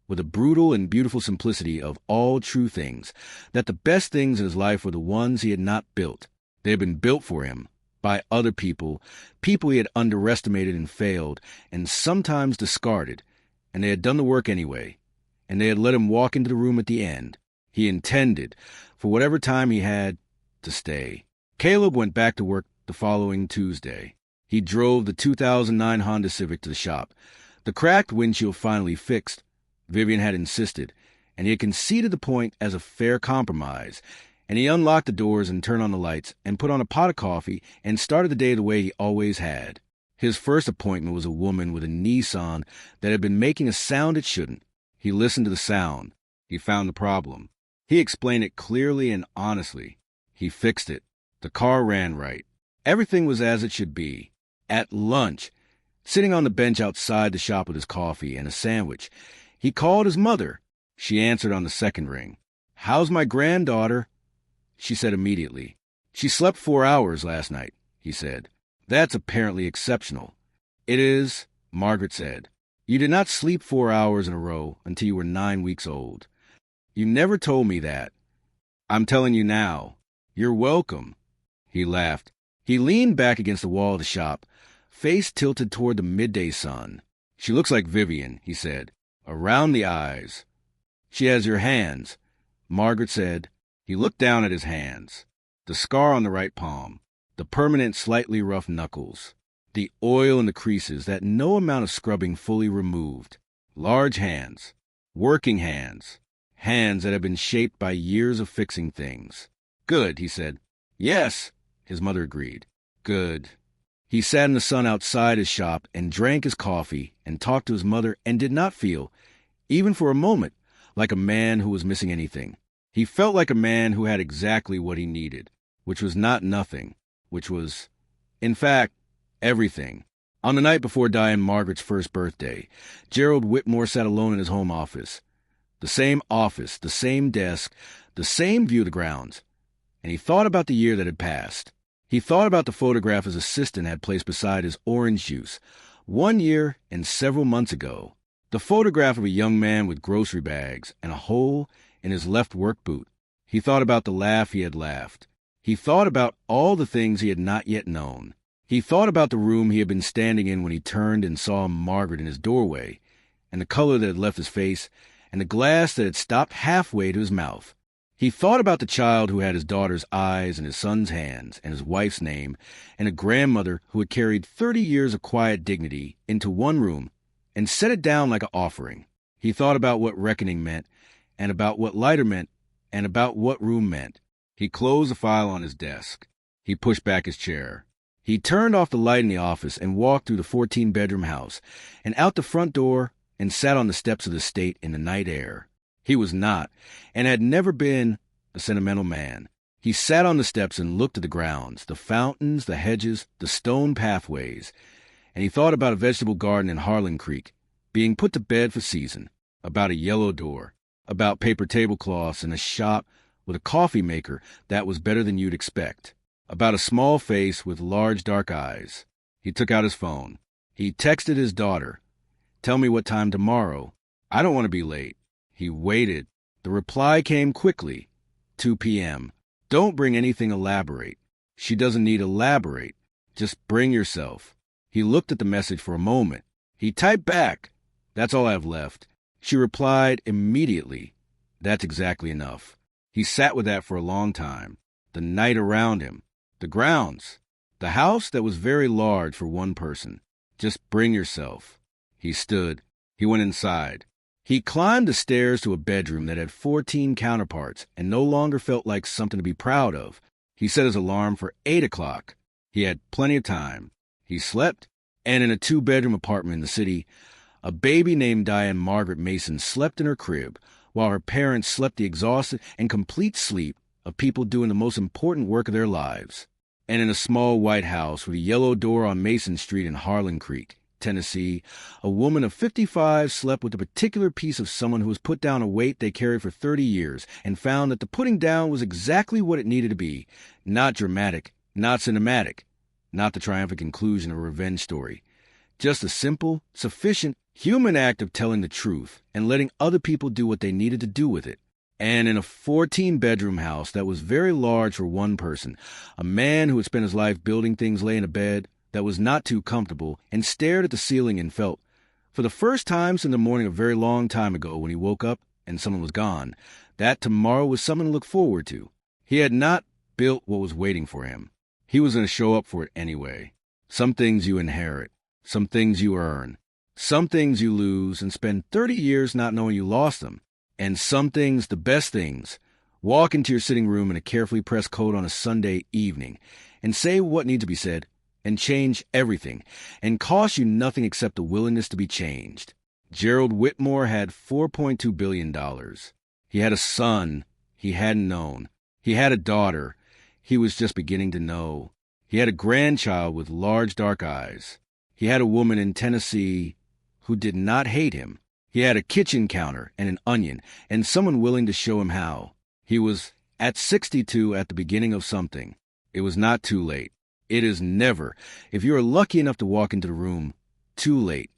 with a brutal and beautiful simplicity of all true things, that the best things in his life were the ones he had not built. They had been built for him, by other people, people he had underestimated and failed, and sometimes discarded, and they had done the work anyway, and they had let him walk into the room at the end. He intended, for whatever time he had, to stay. Caleb went back to work the following Tuesday. He drove the 2009 Honda Civic to the shop. The cracked windshield finally fixed, Vivian had insisted, and he had conceded the point as a fair compromise, and he unlocked the doors and turned on the lights and put on a pot of coffee and started the day the way he always had. His first appointment was a woman with a Nissan that had been making a sound it shouldn't. He listened to the sound. He found the problem. He explained it clearly and honestly. He fixed it. The car ran right. Everything was as it should be. At lunch, sitting on the bench outside the shop with his coffee and a sandwich, he called his mother. She answered on the second ring. "How's my granddaughter?" She said immediately. "She slept 4 hours last night," he said. "That's apparently exceptional." "It is," Margaret said. "You did not sleep 4 hours in a row until you were 9 weeks old. You never told me that. I'm telling you now. You're welcome." He laughed. He leaned back against the wall of the shop, face tilted toward the midday sun. "She looks like Vivian," he said. "Around the eyes. She has your hands," Margaret said. He looked down at his hands. The scar on the right palm. The permanent, slightly rough knuckles. The oil in the creases that no amount of scrubbing fully removed. Large hands. Working hands. Hands that had been shaped by years of fixing things. "Good," he said. "Yes," his mother agreed. "Good." He sat in the sun outside his shop and drank his coffee and talked to his mother and did not feel, even for a moment, like a man who was missing anything. He felt like a man who had exactly what he needed, which was not nothing, which was, in fact, everything. On the night before Diane Margaret's first birthday, Gerald Whitmore sat alone in his home office. The same office, the same desk, the same view of the grounds. And he thought about the year that had passed. He thought about the photograph his assistant had placed beside his orange juice, 1 year and several months ago. The photograph of a young man with grocery bags and a hole in his left work boot. He thought about the laugh he had laughed. He thought about all the things he had not yet known. He thought about the room he had been standing in when he turned and saw Margaret in his doorway, and the color that had left his face, and the glass that had stopped halfway to his mouth. He thought about the child who had his daughter's eyes and his son's hands and his wife's name, and a grandmother who had carried 30 years of quiet dignity into one room and set it down like an offering. He thought about what reckoning meant, and about what lighter meant, and about what room meant. He closed the file on his desk. He pushed back his chair. He turned off the light in the office and walked through the 14-bedroom house and out the front door and sat on the steps of the estate in the night air. He was not, and had never been, a sentimental man. He sat on the steps and looked at the grounds, the fountains, the hedges, the stone pathways, and he thought about a vegetable garden in Harlan Creek, being put to bed for season, about a yellow door, about paper tablecloths in a shop with a coffee maker that was better than you'd expect, about a small face with large dark eyes. He took out his phone. He texted his daughter, "Tell me what time tomorrow. I don't want to be late." He waited. The reply came quickly. 2 p.m. Don't bring anything elaborate. She doesn't need elaborate. Just bring yourself. He looked at the message for a moment. He typed back, "That's all I have left." She replied immediately, "That's exactly enough." He sat with that for a long time. The night around him. The grounds. The house that was very large for one person. Just bring yourself. He stood. He went inside. He climbed the stairs to a bedroom that had 14 counterparts and no longer felt like something to be proud of. He set his alarm for 8 o'clock. He had plenty of time. He slept, and in a 2-bedroom apartment in the city, a baby named Diane Margaret Mason slept in her crib, while her parents slept the exhausted and complete sleep of people doing the most important work of their lives. And in a small white house with a yellow door on Mason Street in Harlan Creek, Tennessee, a woman of 55 slept with a particular piece of someone who was put down a weight they carried for 30 years and found that the putting down was exactly what it needed to be. Not dramatic, not cinematic, not the triumphant conclusion of a revenge story. Just a simple, sufficient, human act of telling the truth and letting other people do what they needed to do with it. And in a 14-bedroom house that was very large for one person, a man who had spent his life building things lay in a bed that was not too comfortable and stared at the ceiling and felt, for the first time since the morning a very long time ago when he woke up and someone was gone, that tomorrow was something to look forward to. He had not built what was waiting for him. He was going to show up for it anyway. Some things you inherit. Some things you earn. Some things you lose and spend 30 years not knowing you lost them. And some things, the best things, walk into your sitting room in a carefully pressed coat on a Sunday evening and say what needs to be said and change everything and cost you nothing except the willingness to be changed. Gerald Whitmore had $4.2 billion. He had a son he hadn't known. He had a daughter he was just beginning to know. He had a grandchild with large dark eyes. He had a woman in Tennessee who did not hate him. He had a kitchen counter and an onion and someone willing to show him how. He was at 62 at the beginning of something. It was not too late. It is never, if you are lucky enough to walk into the room, too late.